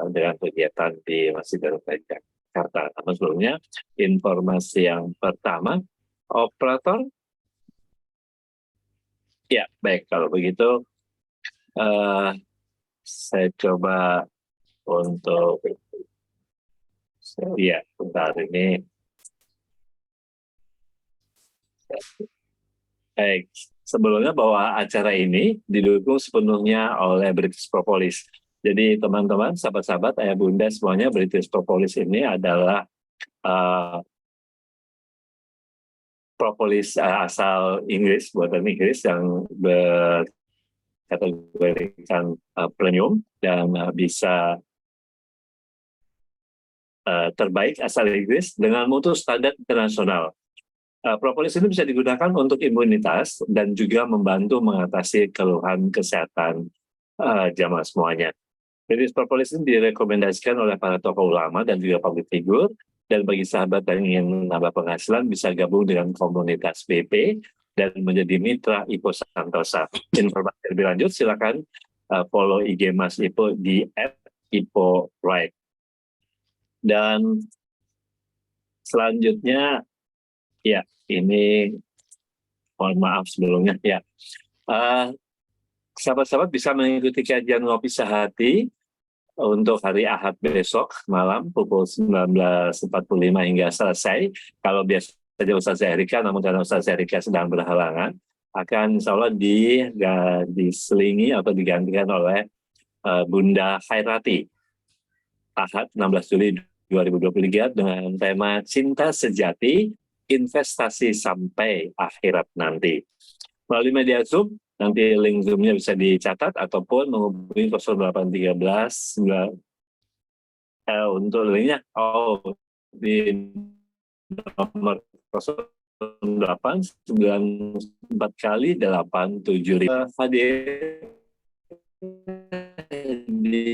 dengan kegiatan di Masjid Darul Faedah Jakarta. Namun sebelumnya, informasi yang pertama, operator. Ya, baik. Kalau begitu, saya coba untuk, ya, bentar ini. Baik, sebelumnya bahwa acara ini didukung sepenuhnya oleh British Propolis. Jadi teman-teman, sahabat-sahabat, ayah bunda semuanya, British Propolis ini adalah propolis asal Inggris, buatan Inggris yang berkategorikan premium dan bisa terbaik asal Inggris dengan mutu standar internasional. Propolis ini bisa digunakan untuk imunitas dan juga membantu mengatasi keluhan kesehatan jamaah semuanya. Jadi propolis ini direkomendasikan oleh para tokoh ulama dan juga public figure, dan bagi sahabat yang ingin menambah penghasilan bisa gabung dengan komunitas BP dan menjadi mitra Ipo Santosa. Informasi lebih lanjut silakan follow IG Mas Ipo di @ipo_right. Dan selanjutnya, ya ini mohon maaf sebelumnya ya. Sahabat-sahabat bisa mengikuti kajian Ngopi Sehati untuk hari Ahad besok malam pukul 19.45 hingga selesai. Kalau biasanya Ustaz Erika, namun karena Ustaz Erika sedang berhalangan, akan insya Allah diselingi atau digantikan oleh Bunda Khairati. Ahad 16 Juli 2023 dengan tema Cinta Sejati, Investasi Sampai Akhirat Nanti. Melalui media Zoom, nanti link Zoom-nya bisa dicatat ataupun menghubungi 0813 untuk linknya di nomor 0894 kali 875. Hadir di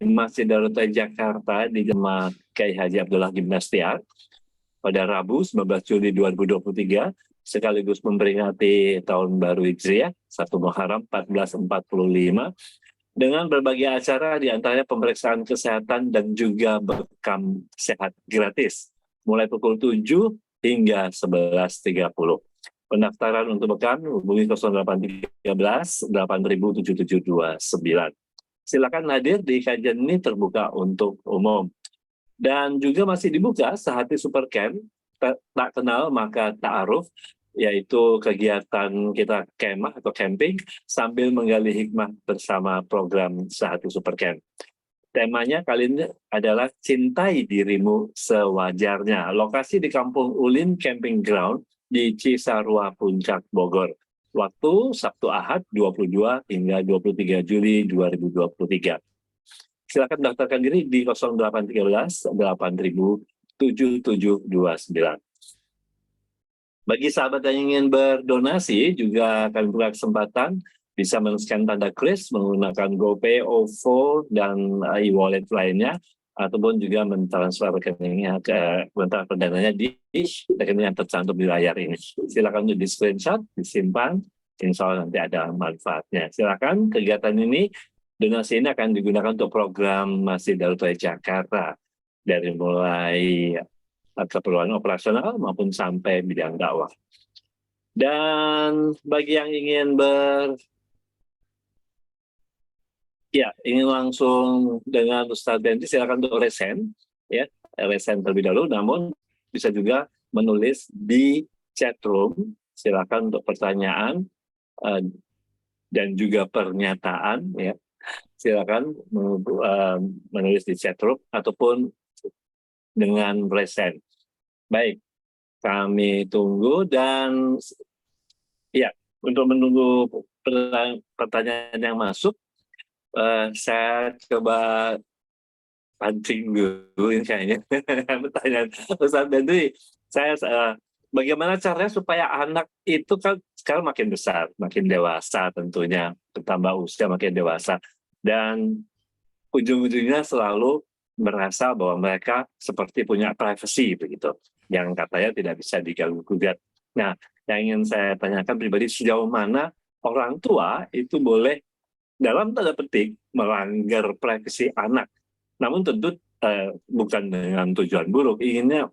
Masjid Darut Jakarta di Jemaah Kiai Haji Abdullah Gimnastiar pada Rabu 19 Juli 2023 sekaligus memperingati Tahun Baru Hijriah 1 Muharram 1445 dengan berbagai acara di antaranya pemeriksaan kesehatan dan juga bekam sehat gratis mulai pukul 7 hingga 11.30. Pendaftaran untuk bekam hubungi 0813 8729. Silakan hadir di kajian ini, terbuka untuk umum. Dan juga masih dibuka Sehati Super Camp, tak kenal maka ta'aruf, yaitu kegiatan kita kemah atau camping sambil menggali hikmah bersama program Sehati Super Camp. Temanya kali ini adalah cintai dirimu sewajarnya. Lokasi di Kampung Ulin Camping Ground di Cisarua Puncak, Bogor. Waktu Sabtu Ahad 22 hingga 23 Juli 2023. Silakan daftarkan diri di 0813 8729. Bagi sahabat yang ingin berdonasi juga kami buka kesempatan bisa men-scan tanda kris menggunakan GoPay, OVO, dan e-wallet lainnya, ataupun juga mentransfer rekeningnya mentransfer dananya di rekening yang tercantum di layar ini. Silakan untuk di screenshot, disimpan, insya Allah nanti ada manfaatnya. Silakan, kegiatan ini, donasi ini akan digunakan untuk program Masjid Darut Jakarta dari mulai keperluan operasional maupun sampai bidang dakwah. Dan bagi yang ingin ingin langsung dengan Ustadz Benti, silakan untuk resen terlebih dahulu, namun bisa juga menulis di chat room, silakan untuk pertanyaan dan juga pernyataan, ya. Silakan menulis di chat room ataupun dengan resen. Baik, kami tunggu dan untuk menunggu pertanyaan yang masuk, saya coba pancing dulu ini kayaknya pertanyaan Ustadz Benti. Bagaimana caranya supaya anak itu kan sekarang makin besar, makin dewasa tentunya, bertambah usia makin dewasa, dan ujung-ujungnya selalu merasa bahwa mereka seperti punya privasi begitu, yang katanya tidak bisa diganggu-gugat. Nah, yang ingin saya tanyakan pribadi, sejauh mana orang tua itu boleh dalam tanda petik melanggar privasi anak, namun tentu bukan dengan tujuan buruk, ingin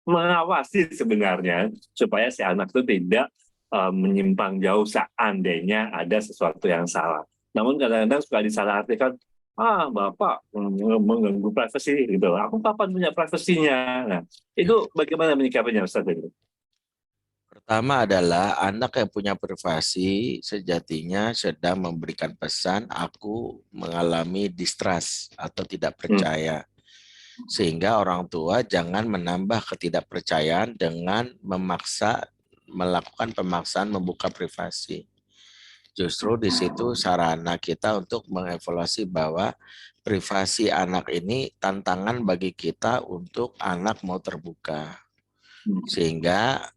mengawasi sebenarnya supaya si anak itu tidak menyimpang jauh seandainya ada sesuatu yang salah. Namun kadang-kadang suka disalahartikan, Bapak mengganggu privasi gitu. Aku kapan punya privasinya? Nah, itu bagaimana menyikapinya, Ustaz? Pertama adalah anak yang punya privasi sejatinya sedang memberikan pesan aku mengalami distrust atau tidak percaya. Sehingga orang tua jangan menambah ketidakpercayaan dengan melakukan pemaksaan membuka privasi. Justru di situ sarana kita untuk mengevaluasi bahwa privasi anak ini tantangan bagi kita untuk anak mau terbuka. Sehingga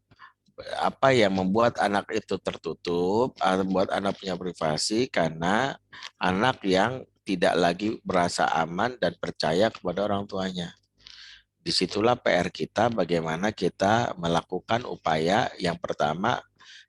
apa yang membuat anak itu tertutup, membuat anak punya privasi karena anak yang tidak lagi merasa aman dan percaya kepada orang tuanya. Disitulah PR kita bagaimana kita melakukan upaya yang pertama,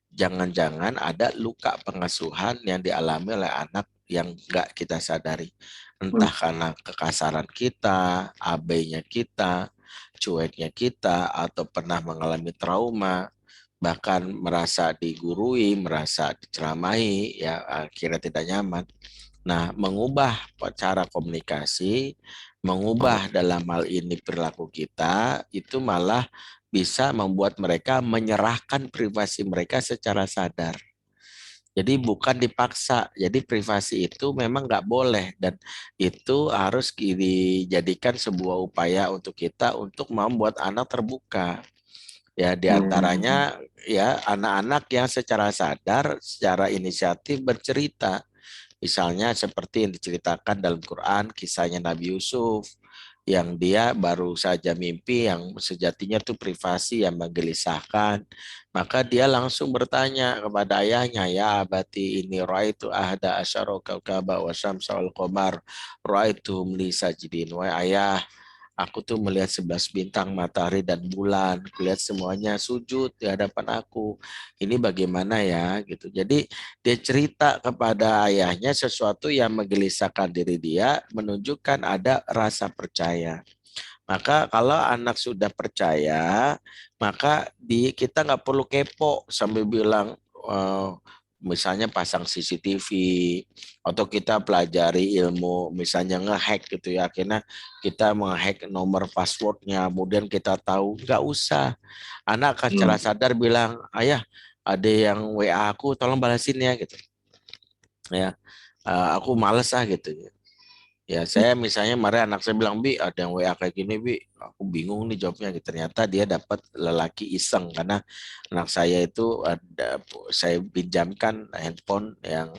jangan-jangan ada luka pengasuhan yang dialami oleh anak yang nggak kita sadari. Entah karena kekasaran kita, AB-nya kita, cueknya kita, atau pernah mengalami trauma, bahkan merasa digurui, merasa diceramahi, ya akhirnya tidak nyaman. Nah, mengubah cara komunikasi, mengubah dalam hal ini perilaku kita, itu malah bisa membuat mereka menyerahkan privasi mereka secara sadar. Jadi bukan dipaksa. Jadi privasi itu memang nggak boleh dan itu harus dijadikan sebuah upaya untuk kita untuk membuat anak terbuka. Ya, diantaranya ya anak-anak yang secara sadar, secara inisiatif bercerita. Misalnya seperti yang diceritakan dalam Quran, kisahnya Nabi Yusuf, yang dia baru saja mimpi yang sejatinya itu privasi yang menggelisahkan. Maka dia langsung bertanya kepada ayahnya, ya abati ini raitu ahda asyara kaukaba wa syamsa wal qamar raituhum li sajidin. Wahai ayah, aku tuh melihat 11 bintang, matahari dan bulan, kulihat semuanya sujud di hadapan aku. Ini bagaimana ya gitu. Jadi dia cerita kepada ayahnya sesuatu yang menggelisahkan diri dia, menunjukkan ada rasa percaya. Maka kalau anak sudah percaya, maka kita nggak perlu kepo sambil bilang, misalnya pasang CCTV atau kita pelajari ilmu misalnya ngehack gitu ya, akhirnya kita menghack nomor passwordnya, kemudian kita tahu, nggak usah. Anak akan secara sadar bilang, ayah ada yang WA aku, tolong balasin ya gitu. Ya, aku males gitu. Ya, saya misalnya kemarin anak saya bilang, Bi, ada yang WA kayak gini, Bi. Aku bingung nih jawabnya. Ternyata dia dapat lelaki iseng karena anak saya itu saya pinjamkan handphone yang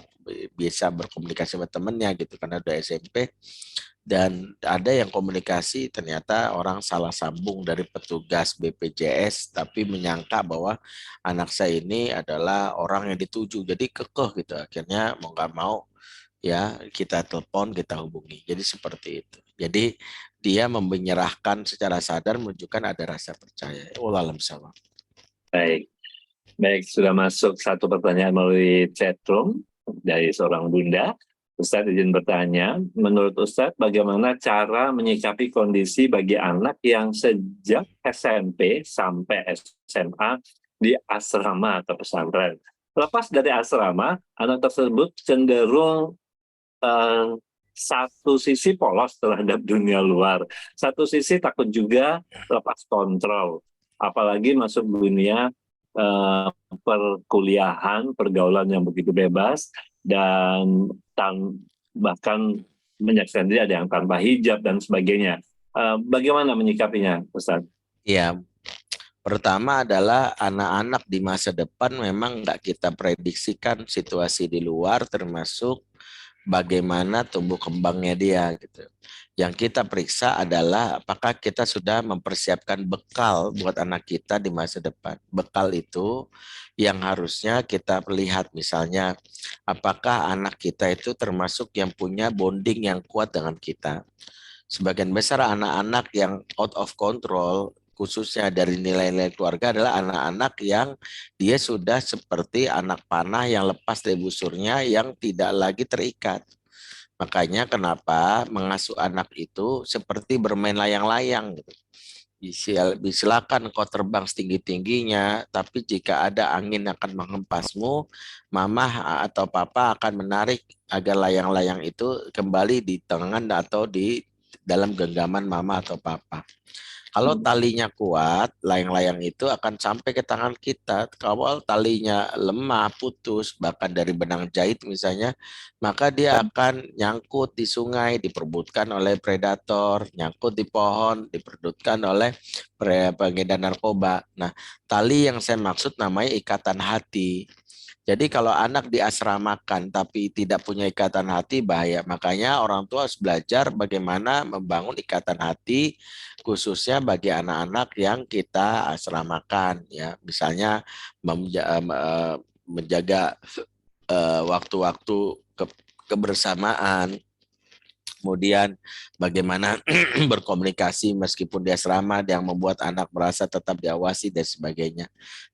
bisa berkomunikasi sama temennya gitu karena udah SMP. Dan ada yang komunikasi ternyata orang salah sambung dari petugas BPJS tapi menyangka bahwa anak saya ini adalah orang yang dituju. Jadi kekeh gitu. Akhirnya mau nggak mau ya kita telepon, kita hubungi. Jadi seperti itu. Jadi dia menyerahkan secara sadar menunjukkan ada rasa percaya. Wallahualam sama. Baik, baik, sudah masuk satu pertanyaan melalui chatroom dari seorang bunda. Ustadz izin bertanya, menurut Ustadz bagaimana cara menyikapi kondisi bagi anak yang sejak SMP sampai SMA di asrama atau pesantren? Lepas dari asrama, anak tersebut cenderung satu sisi polos terhadap dunia luar, satu sisi takut juga lepas kontrol, apalagi masuk dunia perkuliahan, pergaulan yang begitu bebas dan bahkan menyaksikan dia ada yang tanpa hijab dan sebagainya. Bagaimana menyikapinya, Ustaz? Ya, pertama adalah anak-anak di masa depan memang nggak kita prediksikan situasi di luar termasuk bagaimana tumbuh kembangnya dia gitu. Yang kita periksa adalah apakah kita sudah mempersiapkan bekal buat anak kita di masa depan. Bekal itu yang harusnya kita lihat misalnya apakah anak kita itu termasuk yang punya bonding yang kuat dengan kita. Sebagian besar anak-anak yang out of control khususnya dari nilai-nilai keluarga adalah anak-anak yang dia sudah seperti anak panah yang lepas dari busurnya yang tidak lagi terikat. Makanya kenapa mengasuh anak itu seperti bermain layang-layang gitu. Silakan kau terbang setinggi-tingginya, tapi jika ada angin yang akan menghempasmu, mama atau papa akan menarik agar layang-layang itu kembali di tangan atau di dalam genggaman mama atau papa. Kalau talinya kuat, layang-layang itu akan sampai ke tangan kita. Kalau talinya lemah, putus, bahkan dari benang jahit misalnya, maka dia akan nyangkut di sungai, diperebutkan oleh predator, nyangkut di pohon, diperebutkan oleh pengedar narkoba. Nah, tali yang saya maksud namanya ikatan hati. Jadi kalau anak diasramakan tapi tidak punya ikatan hati bahaya. Makanya orang tua harus belajar bagaimana membangun ikatan hati khususnya bagi anak-anak yang kita asramakan ya. Misalnya menjaga waktu-waktu kebersamaan, kemudian bagaimana berkomunikasi meskipun di asrama yang membuat anak merasa tetap diawasi dan sebagainya.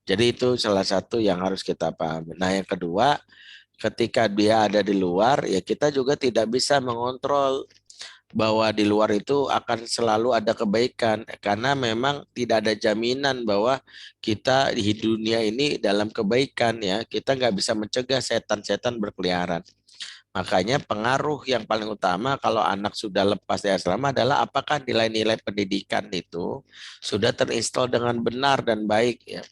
Jadi itu salah satu yang harus kita pahami. Nah, yang kedua, ketika dia ada di luar, ya kita juga tidak bisa mengontrol bahwa di luar itu akan selalu ada kebaikan karena memang tidak ada jaminan bahwa kita di dunia ini dalam kebaikan ya. Kita nggak bisa mencegah setan-setan berkeliaran. Makanya pengaruh yang paling utama kalau anak sudah lepas dari asrama adalah apakah nilai-nilai pendidikan itu sudah terinstall dengan benar dan baik ya.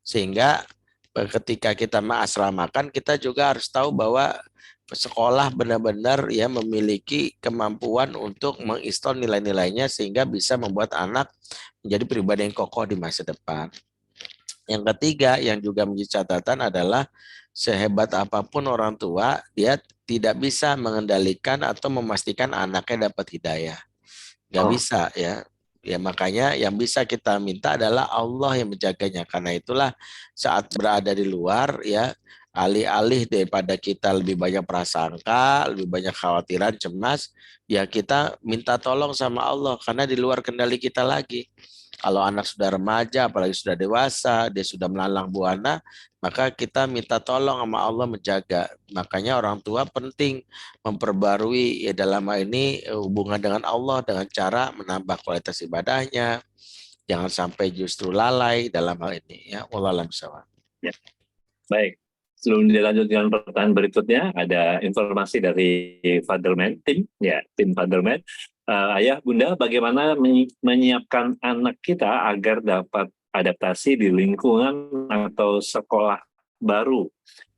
Sehingga ketika kita mengasramakan kita juga harus tahu bahwa sekolah benar-benar ya memiliki kemampuan untuk menginstal nilai-nilainya sehingga bisa membuat anak menjadi pribadi yang kokoh di masa depan. Yang ketiga yang juga menjadi catatan adalah sehebat apapun orang tua, dia tidak bisa mengendalikan atau memastikan anaknya dapat hidayah. Nggak bisa ya. Ya makanya yang bisa kita minta adalah Allah yang menjaganya. Karena itulah saat berada di luar ya, alih-alih daripada kita lebih banyak prasangka, lebih banyak khawatiran, cemas, ya kita minta tolong sama Allah karena di luar kendali kita lagi. Kalau anak sudah remaja, apalagi sudah dewasa, dia sudah melalang buana, maka kita minta tolong sama Allah menjaga. Makanya orang tua penting memperbarui ya dalam hal ini hubungan dengan Allah dengan cara menambah kualitas ibadahnya. Jangan sampai justru lalai dalam hal ini ya. Wallahu a'lam bishawab. Ya, baik. Sebelum dilanjutkan pertanyaan berikutnya, ada informasi dari Fatherman tim, ya tim Fatherman. Ayah, Bunda, bagaimana menyiapkan anak kita agar dapat adaptasi di lingkungan atau sekolah baru?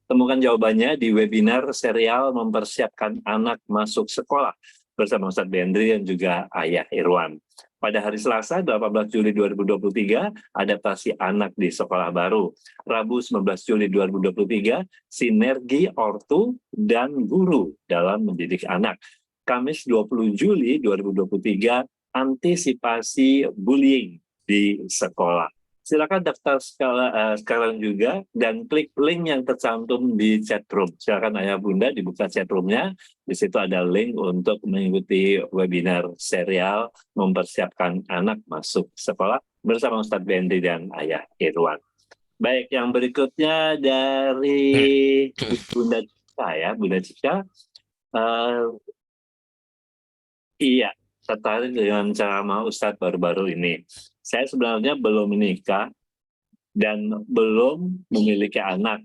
Temukan jawabannya di webinar serial mempersiapkan anak masuk sekolah bersama Ustadz Bendri dan juga Ayah Irwan. Pada hari Selasa 18 Juli 2023, adaptasi anak di sekolah baru. Rabu 19 Juli 2023, sinergi ortu dan guru dalam mendidik anak. Kamis 20 Juli 2023, antisipasi bullying di sekolah. Silakan daftar sekarang juga dan klik link yang tercantum di chatroom. Silakan Ayah Bunda dibuka chatroomnya. Di situ ada link untuk mengikuti webinar serial mempersiapkan anak masuk sekolah bersama Ustadz Bendi dan Ayah Irwan. Baik, yang berikutnya dari Bunda Cika ya, Bunda Cika. Iya, tertarik dengan ceramah Ustadz baru-baru ini. Saya sebenarnya belum menikah dan belum memiliki anak,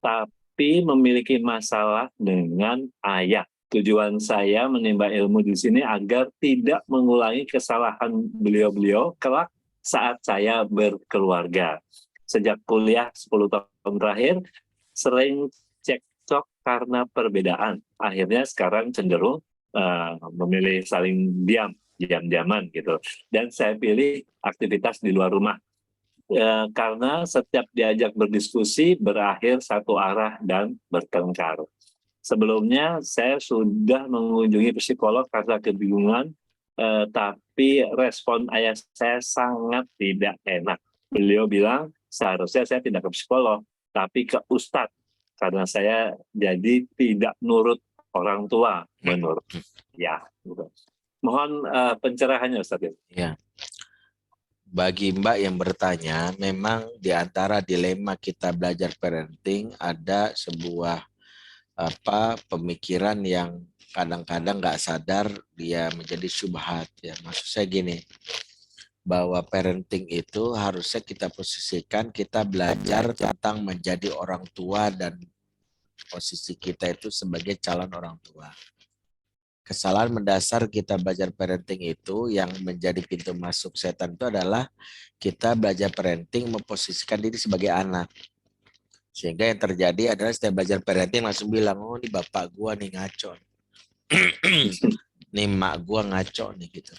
tapi memiliki masalah dengan ayah. Tujuan saya menimba ilmu di sini agar tidak mengulangi kesalahan beliau-beliau kelak saat saya berkeluarga. Sejak kuliah 10 tahun terakhir, sering cekcok karena perbedaan. Akhirnya sekarang cenderung memilih saling diam-diaman gitu. Dan saya pilih aktivitas di luar rumah. Karena setiap diajak berdiskusi berakhir satu arah dan bertengkar. Sebelumnya saya sudah mengunjungi psikolog karena kebingungan, tapi respon ayah saya sangat tidak enak. Beliau bilang seharusnya saya tidak ke psikolog, tapi ke ustadz, karena saya jadi tidak nurut orang tua menurut ya. Mohon pencerahannya Ustadz. Ya. Bagi Mbak yang bertanya, memang di antara dilema kita belajar parenting ada sebuah pemikiran yang kadang-kadang nggak sadar dia menjadi syubhat ya. Maksud saya gini, bahwa parenting itu harusnya kita posisikan kita belajar tentang menjadi orang tua dan posisi kita itu sebagai calon orang tua. Kesalahan mendasar kita belajar parenting itu yang menjadi pintu masuk setan itu adalah kita belajar parenting memposisikan diri sebagai anak. Sehingga yang terjadi adalah setiap belajar parenting langsung bilang, oh ini bapak gua nih ngaco. Nih mak gua ngaco nih gitu.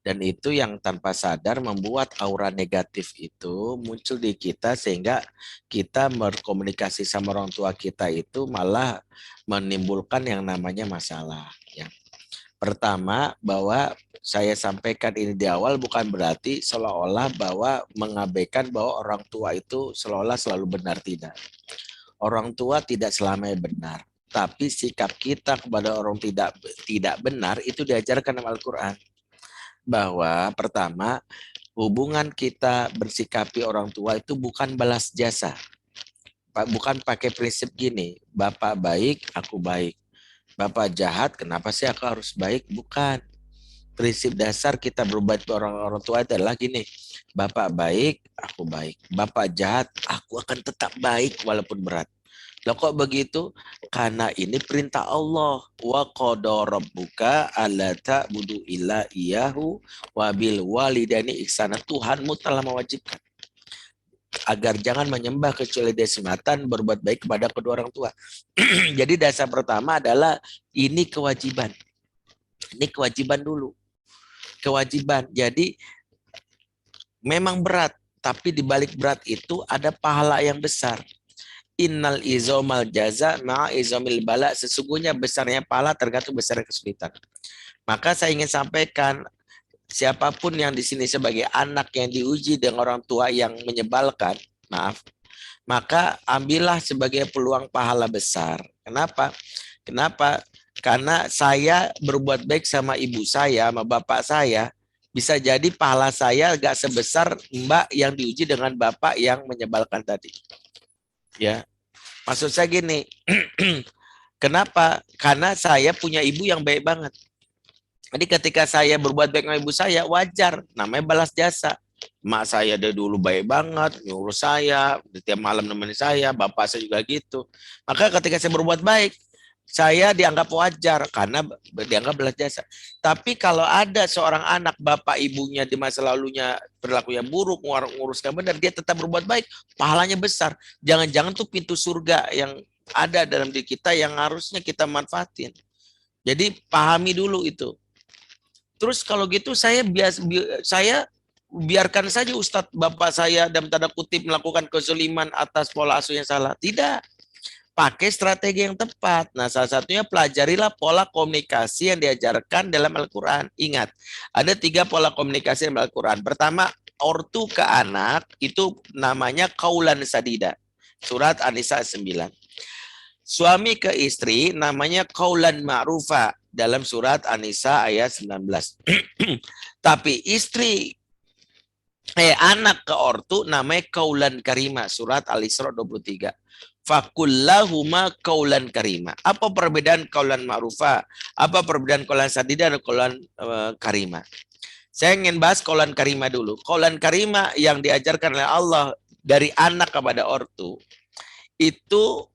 Dan itu yang tanpa sadar membuat aura negatif itu muncul di kita sehingga kita berkomunikasi sama orang tua kita itu malah menimbulkan yang namanya masalah. Ya. Pertama, bahwa saya sampaikan ini di awal bukan berarti seolah-olah bahwa mengabaikan bahwa orang tua itu seolah-olah selalu benar, tidak. Orang tua tidak selamanya benar, tapi sikap kita kepada orang tidak benar itu diajarkan dalam Al-Qur'an. Bahwa pertama, hubungan kita bersikapi orang tua itu bukan balas jasa. Bukan pakai prinsip gini, bapak baik, aku baik. Bapak jahat, kenapa sih aku harus baik? Bukan. Prinsip dasar kita berbuat orang tua adalah gini, bapak baik, aku baik. Bapak jahat, aku akan tetap baik walaupun berat. Loh kok begitu? Karena ini perintah Allah. Wa qada rabbuka alla ta'budu illa iyyahu wa bil walidaini ihsana. Tuhanmu telah mewajibkan agar jangan menyembah kecuali dia semata, berbuat baik kepada kedua orang tua. Jadi dasar pertama adalah ini kewajiban. Ini kewajiban dulu. Kewajiban. Jadi memang berat, tapi di balik berat itu ada pahala yang besar. Innal izomal jaza ma'a izomil bala. Sesungguhnya besarnya pahala tergantung besarnya kesulitan. Maka saya ingin sampaikan, siapapun yang di sini sebagai anak yang diuji dengan orang tua yang menyebalkan, maaf, maka ambillah sebagai peluang pahala besar. Kenapa? Kenapa? Karena saya berbuat baik sama ibu saya, sama bapak saya, bisa jadi pahala saya gak sebesar mbak yang diuji dengan bapak yang menyebalkan tadi. Ya, maksud saya gini, kenapa? Karena saya punya ibu yang baik banget. Jadi ketika saya berbuat baik sama ibu saya, wajar, namanya balas jasa. Mak saya dari dulu baik banget, nyuruh saya, setiap malam nemenin saya, bapak saya juga gitu. Maka ketika saya berbuat baik, saya dianggap wajar karena dianggap balas jasa. Tapi kalau ada seorang anak, bapak ibunya di masa lalunya perilakunya buruk, nguruskan benar, dia tetap berbuat baik, pahalanya besar. Jangan-jangan tuh pintu surga yang ada dalam diri kita yang harusnya kita manfaatin. Jadi pahami dulu itu. Terus kalau gitu saya biarkan saja Ustadz bapak saya dalam tanda kutip melakukan kezaliman atas pola asuh yang salah. Tidak. Pakai strategi yang tepat. Nah, salah satunya pelajarilah pola komunikasi yang diajarkan dalam Al-Quran. Ingat, ada 3 pola komunikasi dalam Al-Quran. Pertama, ortu ke anak, itu namanya kaulan sadida. Surat An-Nisa 9. Suami ke istri namanya kaulan ma'rufa dalam surat An-Nisa ayat 19. Tapi anak ke ortu namanya kaulan karima, surat Al-Isra 23. Fakullahuma kaulan karima. Apa perbedaan kaulan ma'rufa? Apa perbedaan kaulan sadida dan kaulan karima? Saya ingin bahas kaulan karima dulu. Kaulan karima yang diajarkan oleh Allah dari anak kepada ortu itu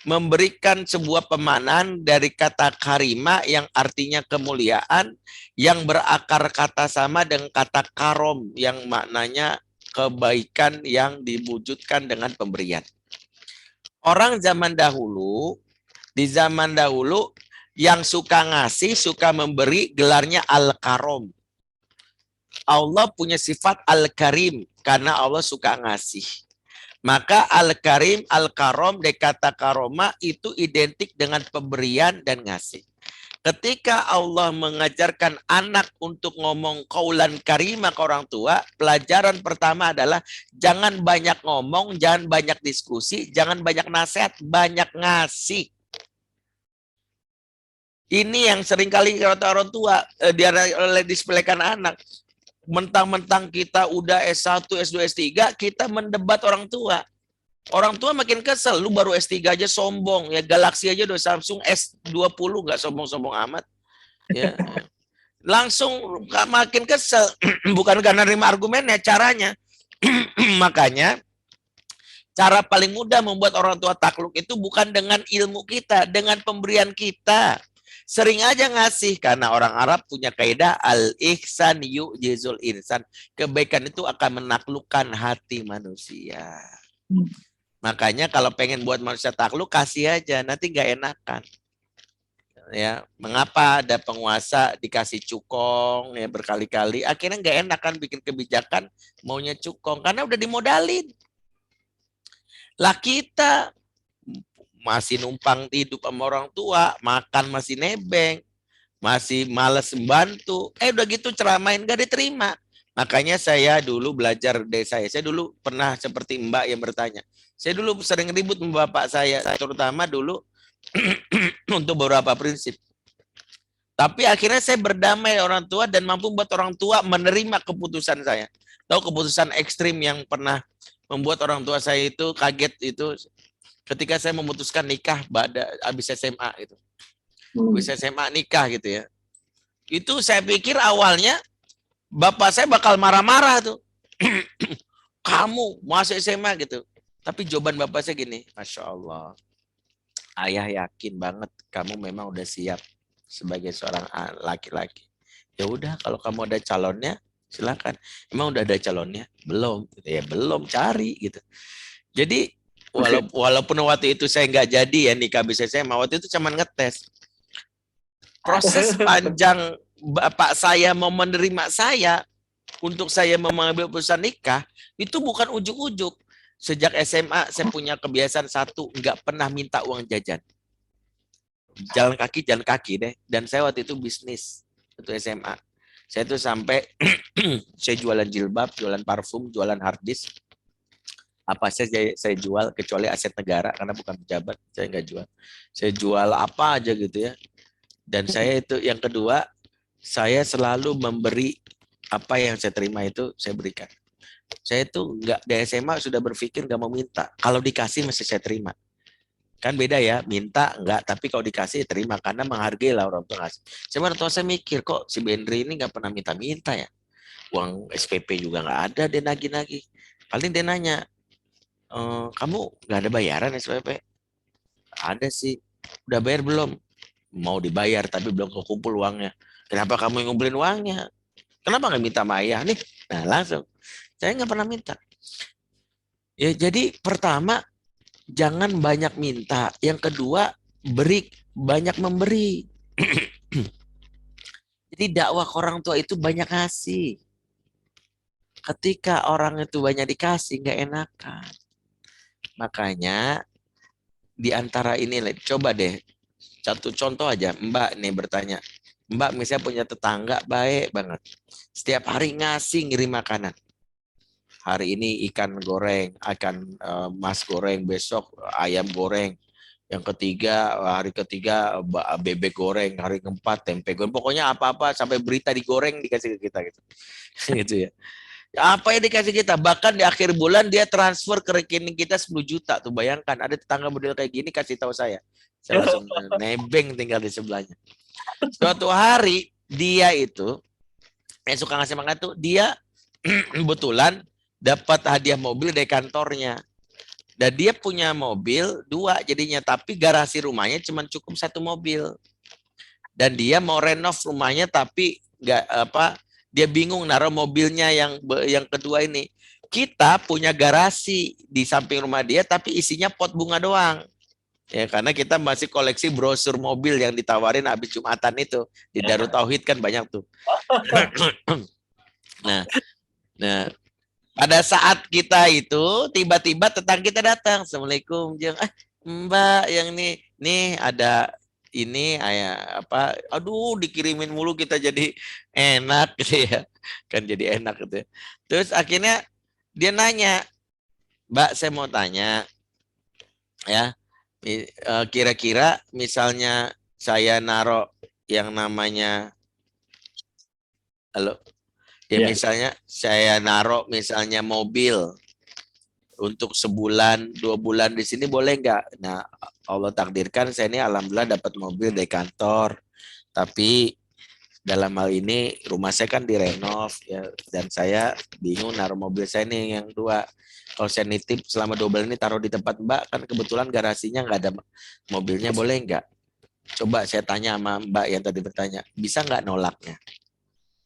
memberikan sebuah pemanan dari kata karima yang artinya kemuliaan, yang berakar kata sama dengan kata karom yang maknanya kebaikan yang diwujudkan dengan pemberian. Orang zaman dahulu, di zaman dahulu yang suka ngasih, suka memberi, gelarnya al-karom. Allah punya sifat al-karim karena Allah suka ngasih. Maka al-karim, al-karom, dari kata karoma itu identik dengan pemberian dan ngasih. Ketika Allah mengajarkan anak untuk ngomong kaulan karimah ke orang tua, pelajaran pertama adalah jangan banyak ngomong, jangan banyak diskusi, jangan banyak nasihat, banyak ngasih. Ini yang seringkali orang tua dia dispelekan anak. Mentang-mentang kita udah S1, S2, S3, kita mendebat orang tua. Orang tua makin kesel, lu baru S3 aja sombong, ya Galaxy aja udah Samsung S20 nggak sombong-sombong amat. Ya. Langsung makin kesel, bukan karena nerima argumennya, caranya. Makanya cara paling mudah membuat orang tua takluk itu bukan dengan ilmu kita, dengan pemberian kita. Sering aja ngasih karena orang Arab punya kaidah al-ihsan yu'jizul insan. Kebaikan itu akan menaklukkan hati manusia. Makanya kalau pengen buat manusia takluk, kasih aja, nanti nggak enakan. Ya, mengapa ada penguasa dikasih cukong ya berkali-kali, akhirnya nggak enakan bikin kebijakan, maunya cukong karena udah dimodalin. Lah kita masih numpang hidup sama orang tua, makan masih nebeng, masih males membantu. Udah gitu ceramain gak diterima. Makanya saya dulu belajar dari saya dulu pernah seperti Mbak yang bertanya. Saya dulu sering ribut sama bapak saya, terutama dulu untuk beberapa prinsip. Tapi akhirnya saya berdamai orang tua dan mampu membuat orang tua menerima keputusan saya. Tahu keputusan ekstrim yang pernah membuat orang tua saya itu kaget itu ketika saya memutuskan nikah habis SMA itu. Habis SMA nikah gitu ya. Itu saya pikir awalnya bapak saya bakal marah-marah tuh. Kamu masuk SMA gitu. Tapi jawaban bapak saya gini, Masya Allah, ayah yakin banget kamu memang udah siap sebagai seorang laki-laki. Ya udah, kalau kamu ada calonnya, silakan. Emang udah ada calonnya? Belum. Ya belum, cari gitu. Jadi walaupun waktu itu saya nggak jadi ya nikah bisa SMA, waktu itu cuma ngetes. Proses panjang bapak saya mau menerima saya untuk saya mengambil keputusan nikah itu bukan ujuk-ujuk. Sejak SMA saya punya kebiasaan satu, nggak pernah minta uang jajan. Jalan kaki deh. Dan saya waktu itu bisnis untuk SMA. Saya tuh sampai saya jualan jilbab, jualan parfum, jualan hard disk. Apa saja saya jual kecuali aset negara karena bukan pejabat, saya nggak jual. Saya jual apa aja gitu ya. Dan saya itu yang kedua, saya selalu memberi apa yang saya terima itu saya berikan. Saya tuh nggak di SMA sudah berpikir nggak mau minta. Kalau dikasih mesti saya terima. Kan beda ya, minta enggak, tapi kalau dikasih terima karena menghargai lah orang tua ngasih. Saya orang tua saya mikir kok si Bendri ini nggak pernah minta-minta ya. Uang SPP juga nggak ada, dia nagih-nagih. Paling dia nanya, kamu nggak ada bayaran SPP? Ada sih. Udah bayar belum? Mau dibayar tapi belum kekumpul uangnya. Kenapa kamu yang ngumpulin uangnya? Kenapa nggak minta sama ayah nih? Nah langsung. Saya nggak pernah minta. Ya jadi pertama jangan banyak minta. Yang kedua banyak memberi. Jadi dakwah ke orang tua itu banyak kasih. Ketika orang itu banyak dikasih nggak enakan. Makanya di antara ini coba deh satu contoh aja. Mbak nih bertanya. Mbak misalnya punya tetangga baik banget. Setiap hari ngasih ngirim makanan. Hari ini ikan goreng, mas goreng, besok ayam goreng. Yang ketiga, hari ketiga bebek goreng, hari keempat tempe goreng. Pokoknya apa-apa sampai berita digoreng dikasih ke kita gitu. Gitu ya. Apa yang dikasih kita? Bahkan di akhir bulan dia transfer ke rekening kita 10 juta. Tuh bayangkan ada tetangga model kayak gini kasih tahu saya. Saya langsung nebeng tinggal di sebelahnya. Suatu hari dia itu yang suka ngasih makan tuh dia kebetulan dapat hadiah mobil dari kantornya. Dan dia punya mobil 2 jadinya, tapi garasi rumahnya cuma cukup 1 mobil. Dan dia mau renov rumahnya tapi nggak dia bingung naruh mobilnya yang kedua ini. Kita punya garasi di samping rumah dia tapi isinya pot bunga doang. Ya karena kita masih koleksi brosur mobil yang ditawarin habis Jumatan itu di Darut Tauhid kan banyak tuh. Nah, pada saat kita itu tiba-tiba tetangga kita datang, Assalamualaikum, Mbak yang nih ada ini aduh dikirimin mulu kita jadi enak gitu ya, kan jadi enak gitu ya. Terus akhirnya dia nanya, Mbak saya mau tanya ya, kira-kira misalnya saya naruh yang namanya misalnya saya naruh misalnya mobil untuk sebulan 2 bulan di sini boleh nggak? Nah Allah takdirkan saya ini alhamdulillah dapat mobil dari kantor, tapi dalam hal ini rumah saya kan direnov ya, dan saya bingung naruh mobil saya ini yang 2. Kalau saya nitip selama 2 bulan ini taruh di tempat Mbak, kan kebetulan garasinya nggak ada mobilnya, boleh nggak? Coba saya tanya sama Mbak yang tadi bertanya, bisa nggak nolaknya?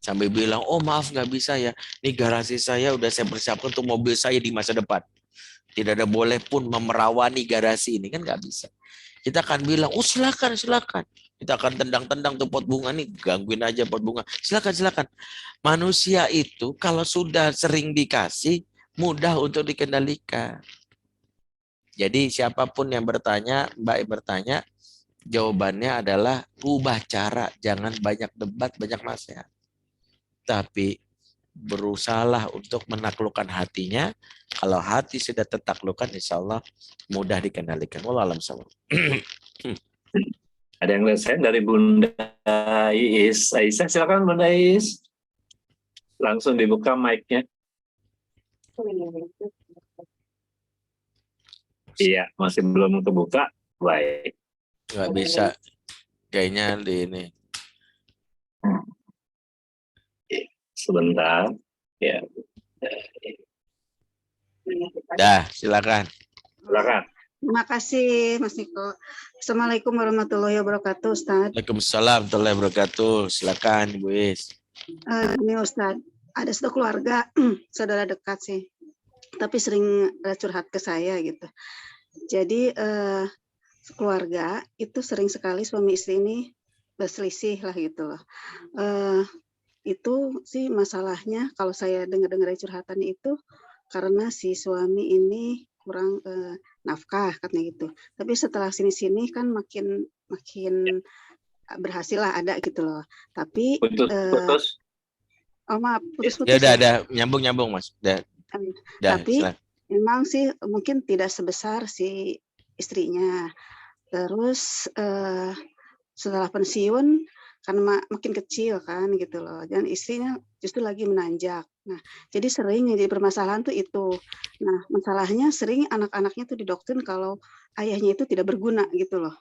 Sampai bilang, oh maaf nggak bisa ya, ini garasi saya udah saya persiapkan untuk mobil saya di masa depan. Tidak ada boleh pun memerawani garasi ini, kan nggak bisa. Kita akan bilang, oh silakan, silakan. Kita akan tendang-tendang tuh pot bunga nih, gangguin aja pot bunga. Silakan, silakan. Manusia itu kalau sudah sering dikasih, mudah untuk dikendalikan. Jadi siapapun yang bertanya, Mbak yang bertanya, jawabannya adalah ubah cara, jangan banyak debat, banyak nasihat. Tapi berusahalah untuk menaklukkan hatinya. Kalau hati sudah tertaklukkan, insya Allah mudah dikendalikan. Wallahu a'lam bishawab. Ada yang lihat dari Bunda Iis. Aisyah, silakan Bunda Iis. Langsung dibuka mic-nya. Iya, masih belum kebuka. Baik. Nggak bisa. Kayaknya di ini. Sebentar. Ya. Dah, silakan. Silakan. Terima kasih Mas Niko. Assalamualaikum warahmatullahi wabarakatuh Ustaz. Waalaikumsalam warahmatullahi wabarakatuh. Silakan Bu Is. Ini Ustaz, ada satu keluarga saudara dekat sih, tapi sering curhat ke saya gitu. Jadi keluarga itu sering sekali suami istri ini berselisih lah gitu loh. Itu sih masalahnya kalau saya dengar-dengar curhatan itu karena si suami ini kurang nafkah katanya gitu. Tapi setelah sini-sini kan makin berhasil lah ada gitu loh. Tapi Putus. oh maaf putus-putus. Ya udah nyambung Mas. Dah, tapi silakan. memang sih mungkin tidak sebesar si istrinya. Terus setelah pensiun kan makin kecil kan gitu loh, dan istrinya justru lagi menanjak. Nah, jadi sering yang jadi permasalahan tuh itu. Nah, masalahnya sering anak-anaknya tuh didoktrin kalau ayahnya itu tidak berguna gitu loh.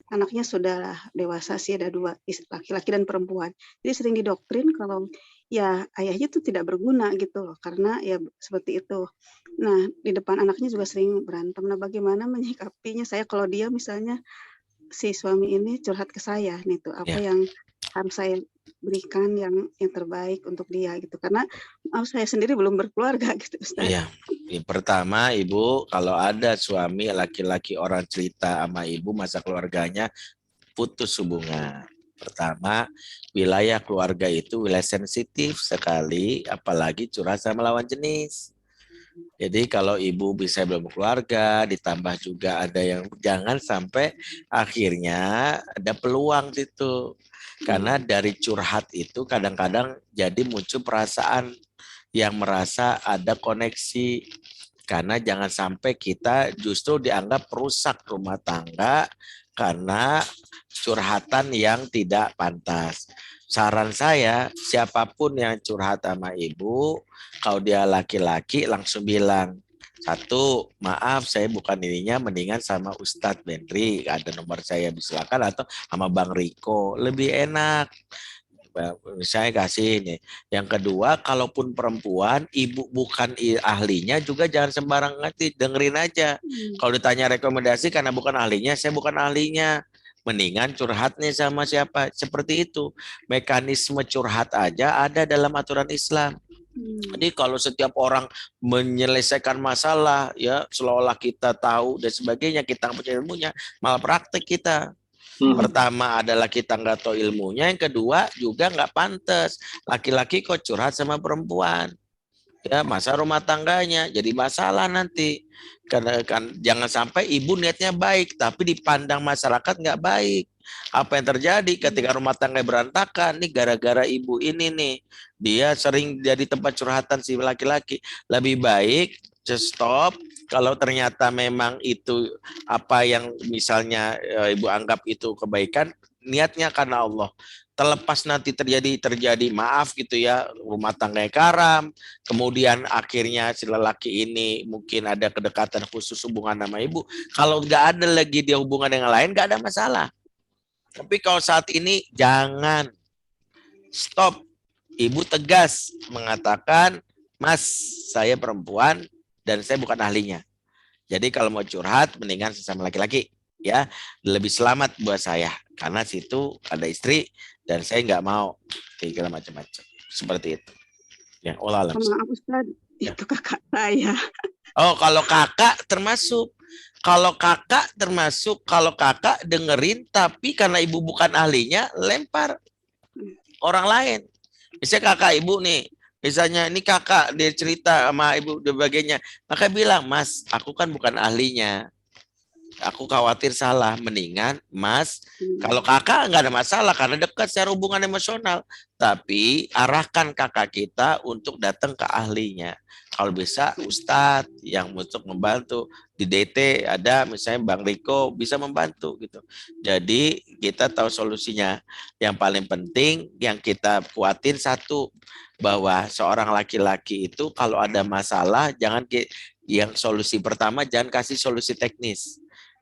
Anaknya sudah dewasa sih, ada 2, laki-laki dan perempuan. Jadi sering didoktrin kalau ya ayahnya itu tidak berguna gitu loh, karena ya seperti itu. Nah, di depan anaknya juga sering berantem. Nah, bagaimana menyikapinya saya kalau dia misalnya si suami ini curhat ke saya nih tuh, apa yang harus saya berikan yang terbaik untuk dia gitu, karena saya sendiri belum berkeluarga gitu Ustaz. Iya. Pertama Ibu, kalau ada suami laki-laki orang cerita sama Ibu masa keluarganya putus hubungan. Pertama, wilayah keluarga itu wilayah sensitif sekali, apalagi curhat sama lawan jenis. Jadi kalau ibu bisa belum keluarga, ditambah juga ada yang jangan sampai akhirnya ada peluang situ. Karena dari curhat itu kadang-kadang jadi muncul perasaan yang merasa ada koneksi. Karena jangan sampai kita justru dianggap perusak rumah tangga karena curhatan yang tidak pantas. Saran saya, siapapun yang curhat sama ibu, kalau dia laki-laki langsung bilang, 1, maaf saya bukan ininya, mendingan sama Ustadz Benri, ada nomor saya silakan, atau sama Bang Riko, lebih enak. Saya kasih ini. Yang kedua, kalaupun perempuan, ibu bukan ahlinya juga jangan sembarang ngerti, dengerin aja. Kalau ditanya rekomendasi karena bukan ahlinya, saya bukan ahlinya. Mendingan curhat nih sama siapa. Seperti itu. Mekanisme curhat aja ada dalam aturan Islam. Jadi kalau setiap orang menyelesaikan masalah, ya seolah-olah kita tahu dan sebagainya, kita punya ilmunya, malah praktek kita. Pertama adalah kita nggak tahu ilmunya, yang kedua juga nggak pantas. Laki-laki kok curhat sama perempuan. Ya, masa rumah tangganya jadi masalah nanti. Karena kan jangan sampai ibu niatnya baik tapi dipandang masyarakat nggak baik. Apa yang terjadi ketika rumah tangga berantakan nih gara-gara ibu ini nih. Dia sering jadi tempat curhatan si laki-laki. Lebih baik just stop. Kalau ternyata memang itu apa yang misalnya ibu anggap itu kebaikan, niatnya karena Allah. Terlepas nanti terjadi maaf gitu ya, rumah tangganya karam, kemudian akhirnya si lelaki ini mungkin ada kedekatan khusus hubungan sama ibu. Kalau nggak ada lagi dia hubungan dengan lain, nggak ada masalah. Tapi kalau saat ini jangan, stop. Ibu tegas mengatakan, Mas, saya perempuan dan saya bukan ahlinya. Jadi kalau mau curhat, mendingan sesama laki-laki. Ya, lebih selamat buat saya. karena situ ada istri dan saya nggak mau kira macam-macam seperti itu. Ya, Allah alam. Maaf Ustaz, Ya. itu kakak saya. Oh, kalau kakak termasuk. Kalau kakak dengerin tapi karena ibu bukan ahlinya, lempar orang lain. Misalnya kakak ibu nih, misalnya ini kakak dia cerita sama ibu dan sebagainya, maka bilang, Mas, aku kan bukan ahlinya. Aku khawatir salah, mendingan Mas, kalau kakak nggak ada masalah karena dekat secara hubungan emosional, tapi arahkan kakak kita untuk datang ke ahlinya. Kalau bisa Ustadz yang untuk membantu di DT ada misalnya Bang Riko bisa membantu gitu. Jadi kita tahu solusinya. Yang paling penting yang kita kuatin satu, bahwa seorang laki-laki itu kalau ada masalah jangan yang solusi pertama jangan kasih solusi teknis.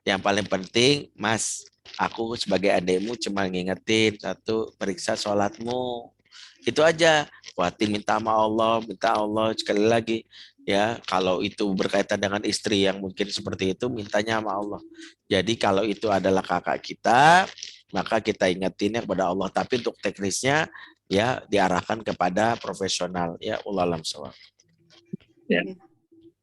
Yang paling penting, Mas, aku sebagai adekmu cuma ngingetin satu, periksa sholatmu. Itu aja. Kuatin minta sama Allah, minta Allah sekali lagi. Ya, kalau itu berkaitan dengan istri yang mungkin seperti itu, mintanya sama Allah. Jadi kalau itu adalah kakak kita, maka kita ingetinnya kepada Allah. Tapi untuk teknisnya, ya diarahkan kepada profesional. Ya, Allah alam shawab. Ya.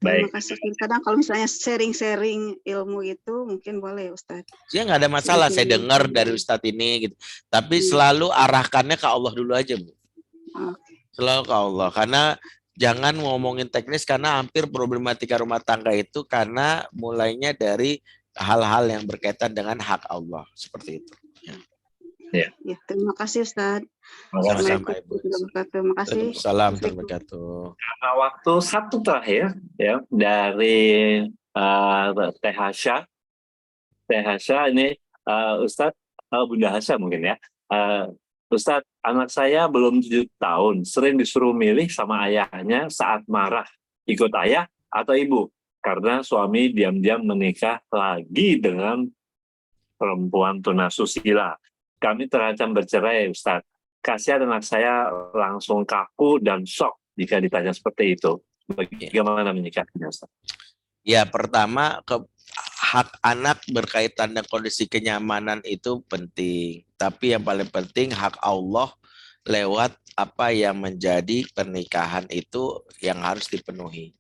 Terima Baik. kasih. Kadang kalau misalnya sharing-sharing ilmu itu mungkin boleh Ustaz. Ya nggak ada masalah, saya dengar dari Ustadz ini gitu. Tapi selalu arahkannya ke Allah dulu aja, Bu. Selalu ke Allah, karena jangan ngomongin teknis karena hampir problematika rumah tangga itu karena mulainya dari hal-hal yang berkaitan dengan hak Allah, seperti itu. Ya. Ya, terima kasih Ustaz. Sama-sama Ibu. Terima kasih. Salam terbaikatuh. Karena waktu satu terakhir ya dari Teh Hasya. Teh Hasya ini Ustadz, Bunda Hasya mungkin ya. Ustadz, anak saya belum 7 tahun, sering disuruh milih sama ayahnya saat marah, ikut ayah atau ibu, karena suami diam-diam menikah lagi dengan perempuan tunasusila. Kami terancam bercerai, Ustadz. Kasihan anak saya langsung kaku dan shock jika ditanya seperti itu. Bagaimana menyikapinya, Ustadz? Ya, pertama, hak anak berkaitan dengan kondisi kenyamanan itu penting. Tapi yang paling penting hak Allah lewat apa yang menjadi pernikahan itu yang harus dipenuhi.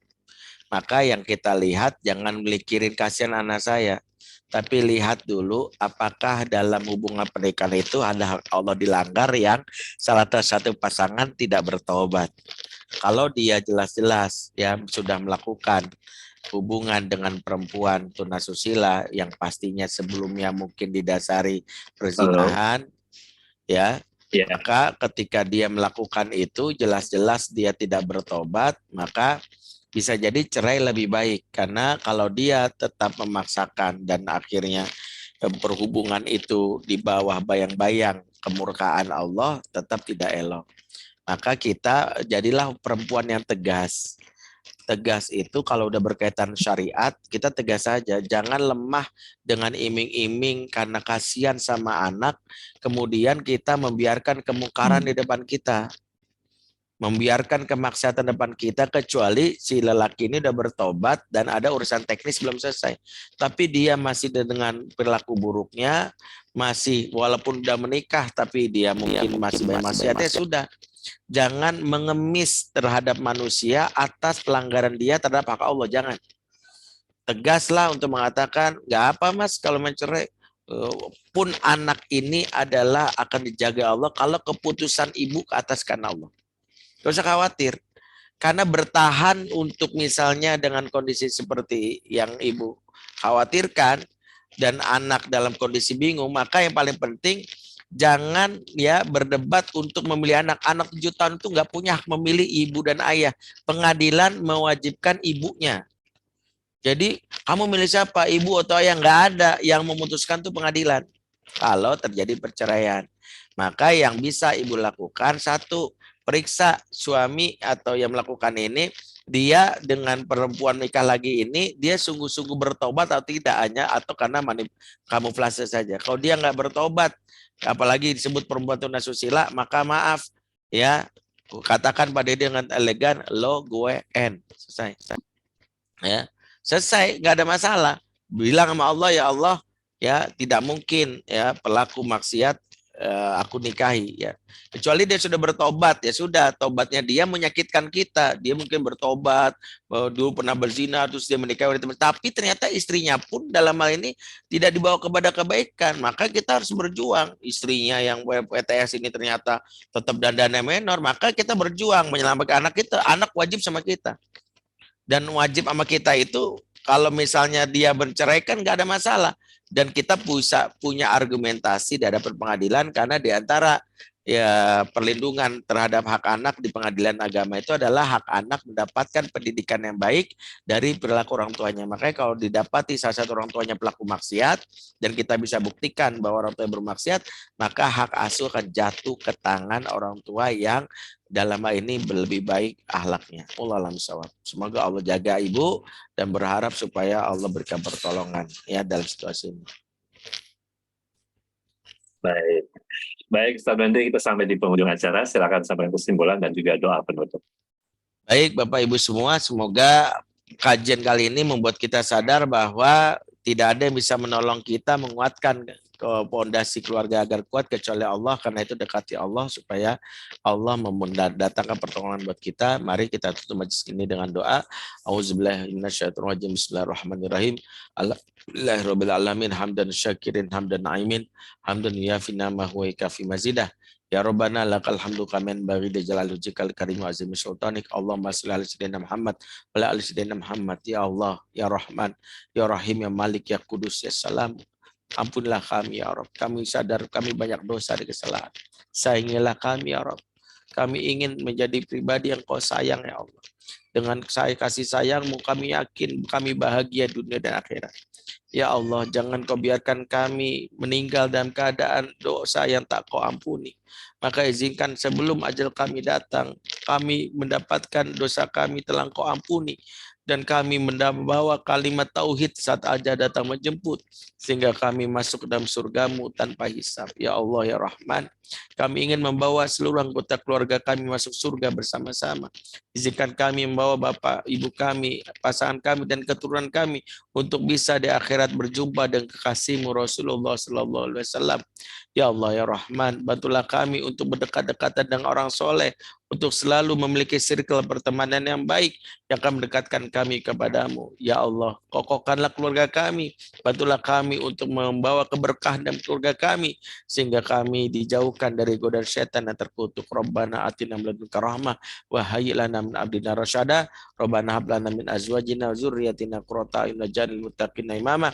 Maka yang kita lihat jangan mikirin kasihan anak saya. Tapi lihat dulu apakah dalam hubungan pernikahan itu ada hak Allah dilanggar yang salah satu pasangan tidak bertobat. Kalau dia jelas-jelas ya sudah melakukan hubungan dengan perempuan tunasusila yang pastinya sebelumnya mungkin didasari perzinahan, ya, maka ketika dia melakukan itu jelas-jelas dia tidak bertobat, maka bisa jadi cerai lebih baik. Karena kalau dia tetap memaksakan dan akhirnya perhubungan itu di bawah bayang-bayang kemurkaan Allah, tetap tidak elok. Maka kita jadilah perempuan yang tegas. Tegas itu kalau udah berkaitan syariat, kita tegas saja. Jangan lemah dengan iming-iming karena kasihan sama anak, kemudian kita membiarkan kemungkaran di depan kita. Membiarkan kemaksiatan depan kita, kecuali si lelaki ini udah bertobat dan ada urusan teknis belum selesai. Tapi dia masih dengan perilaku buruknya, masih walaupun udah menikah, tapi dia mungkin masih maksiatnya, sudah. Jangan mengemis terhadap manusia atas pelanggaran dia terhadap hak Allah, jangan. Tegaslah untuk mengatakan, nggak apa mas kalau mencerai. Pun anak ini adalah akan dijaga Allah kalau keputusan ibu ke atas karena Allah. Gak usah khawatir. Karena bertahan untuk misalnya dengan kondisi seperti yang ibu khawatirkan dan anak dalam kondisi bingung, maka yang paling penting jangan ya berdebat untuk memilih anak. Anak 7 tahun itu nggak punya hak memilih ibu dan ayah. Pengadilan mewajibkan ibunya. Jadi kamu milih siapa? Ibu atau ayah? Nggak ada. Yang memutuskan itu pengadilan. Kalau terjadi perceraian. Maka yang bisa ibu lakukan, satu, periksa suami atau yang melakukan ini, dia dengan perempuan nikah lagi ini, dia sungguh-sungguh bertobat atau tidak, hanya atau karena kamuflase saja. Kalau dia nggak bertobat, apalagi disebut perempuan tunasusila, maka maaf ya, katakan pada dia dengan elegan, lo gue N, selesai. Ya, selesai, nggak ada masalah. Bilang sama Allah, ya Allah, Ya, tidak mungkin ya pelaku maksiat aku nikahi ya. Kecuali dia sudah bertobat, ya sudah, tobatnya dia menyakitkan kita. Dia mungkin bertobat, dulu pernah berzina terus dia menikahi wanita, tapi ternyata istrinya pun dalam hal ini tidak dibawa kepada kebaikan. Maka kita harus berjuang. Istrinya yang WPTS ini ternyata tetap dandannya menor, maka kita berjuang menyelamatkan anak kita. Anak wajib sama kita. Dan wajib sama kita itu kalau misalnya dia bercerai kan nggak ada masalah. Dan kita bisa punya argumentasi di hadapan pengadilan karena di antara ya perlindungan terhadap hak anak di pengadilan agama itu adalah hak anak mendapatkan pendidikan yang baik dari perilaku orang tuanya. Makanya kalau didapati salah satu orang tuanya pelaku maksiat dan kita bisa buktikan bahwa orang tua bermaksiat, maka hak asuh akan jatuh ke tangan orang tua yang dalam hal ini lebih baik akhlaknya. Allah alam sawab. Semoga Allah jaga ibu dan berharap supaya Allah berikan pertolongan ya dalam situasi ini. Baik. Baik, Ustaz Bandri, kita sampai di penghujung acara. Silakan sampaikan kesimpulan dan juga doa penutup. Baik, Bapak Ibu semua, semoga kajian kali ini membuat kita sadar bahwa tidak ada yang bisa menolong kita menguatkan ke pondasi keluarga agar kuat kecuali Allah. Karena itu dekati Allah supaya Allah mendatangkan pertolongan buat kita. Mari kita tutup majelis ini dengan doa. Auzubillahiminasyaitonirrajim. Bismillahirrahmanirrahim. Alhamdulillahirabbil alamin hamdan syakirin hamdan naimin hamdan yafina ma huwa kafi mazidah. Ya Rabbana lakal hamdu kamen bagi de jalal wajhikal karim wa azim sultanik. Allahumma shalli ala sayyidina Muhammad wa ala ali sayyidina Muhammad. Ya Allah, ya Rahman, ya Rahim, ya Malik, ya Kudus, ya Salam. Ampunilah kami ya Rabb. Kami sadar kami banyak dosa dan kesalahan. Sayangilah kami ya Rabb. Kami ingin menjadi pribadi yang Kau sayang ya Allah. Dengan kasih sayang-Mu kami yakin kami bahagia dunia dan akhirat. Ya Allah, jangan Kau biarkan kami meninggal dalam keadaan dosa yang tak Kau ampuni. Maka izinkan sebelum ajal kami datang, kami mendapatkan dosa kami telah Kau ampuni. Dan kami membawa kalimat tauhid saat ajal datang menjemput. Sehingga kami masuk ke dalam surga-Mu tanpa hisab. Ya Allah, ya Rahman, kami ingin membawa seluruh anggota keluarga kami masuk surga bersama-sama. Izinkan kami membawa bapak, ibu kami, pasangan kami, dan keturunan kami untuk bisa di akhirat berjumpa dengan kekasih-Mu Rasulullah SAW. Ya Allah, ya Rahman, bantulah kami untuk berdekat-dekatan dengan orang soleh, untuk selalu memiliki circle pertemanan yang baik yang akan mendekatkan kami kepadamu. Ya Allah, kokohkanlah keluarga kami, bantulah kami untuk membawa keberkahan dalam keluarga kami, sehingga kami dijauhkan dari godaan setan yang terkutuk. Rabbana atina min ladunka rahmah wa hayyi lana min amrina rasyada. Rabbana hab lana min azwajina wa dzurriyyatina qurrata a'yun waj'alna muttaqina imama.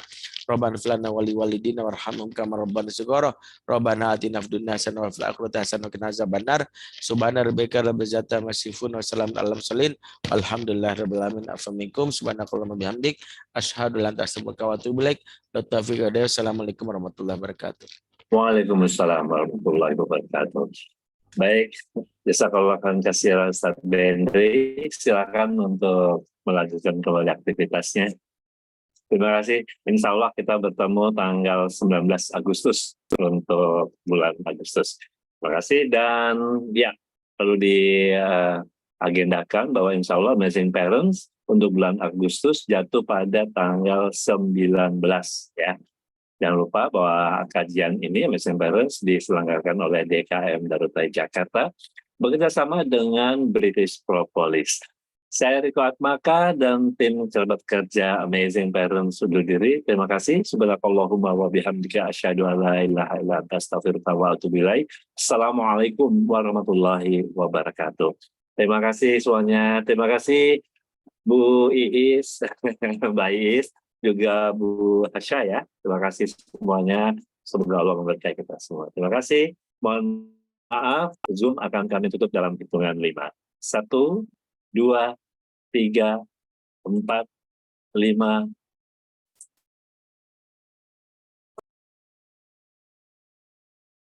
Rabbana fil lana wa li walidina warhamhum kama rabbana shighara. Rabbana atina fid dunya hasanah wa fil akhirati hasanah wa qina azabannar. Subhana rabbika rabbil izzati amma yasifun wa salamun alal mursalin. Alhamdulillahirabbil alamin. Assalamualaikum subhanakallahumma bihamdik asyhadu an la ilaha illa anta astaghfiruka wa atubu ilaik. Assalamualaikum warahmatullahi wabarakatuh. Waalaikumsalam warahmatullahi wabarakatuh. Baik, jazakallah khairan katsiran Ustaz Bandri. Silakan untuk melanjutkan kembali aktivitasnya. Terima kasih. Insya Allah kita bertemu tanggal 19 Agustus untuk bulan Agustus. Terima kasih. Dan ya, perlu diagendakan bahwa insya Allah Amazing Parents untuk bulan Agustus jatuh pada tanggal 19 ya. Jangan lupa bahwa kajian ini Amazing Parents diselenggarakan oleh DKM Darutai Jakarta bekerjasama dengan British Propolis. Saya Riko Atmaka dan tim kerabat kerja Amazing Parents undur diri. Terima kasih. Subhanakallahumma wa bihamdika asyhadu an la ilaha illa anta astaghfiruka wa atubu ilaik. Assalamualaikum warahmatullahi wabarakatuh. Terima kasih semuanya. Terima kasih Bu Iis, Mbak Iis, juga Bu Hasya ya. Terima kasih semuanya. Semoga Allah memberkahi kita semua. Terima kasih. Mohon maaf, Zoom akan kami tutup dalam hitungan 5. 1, 2, 3, 4, 5,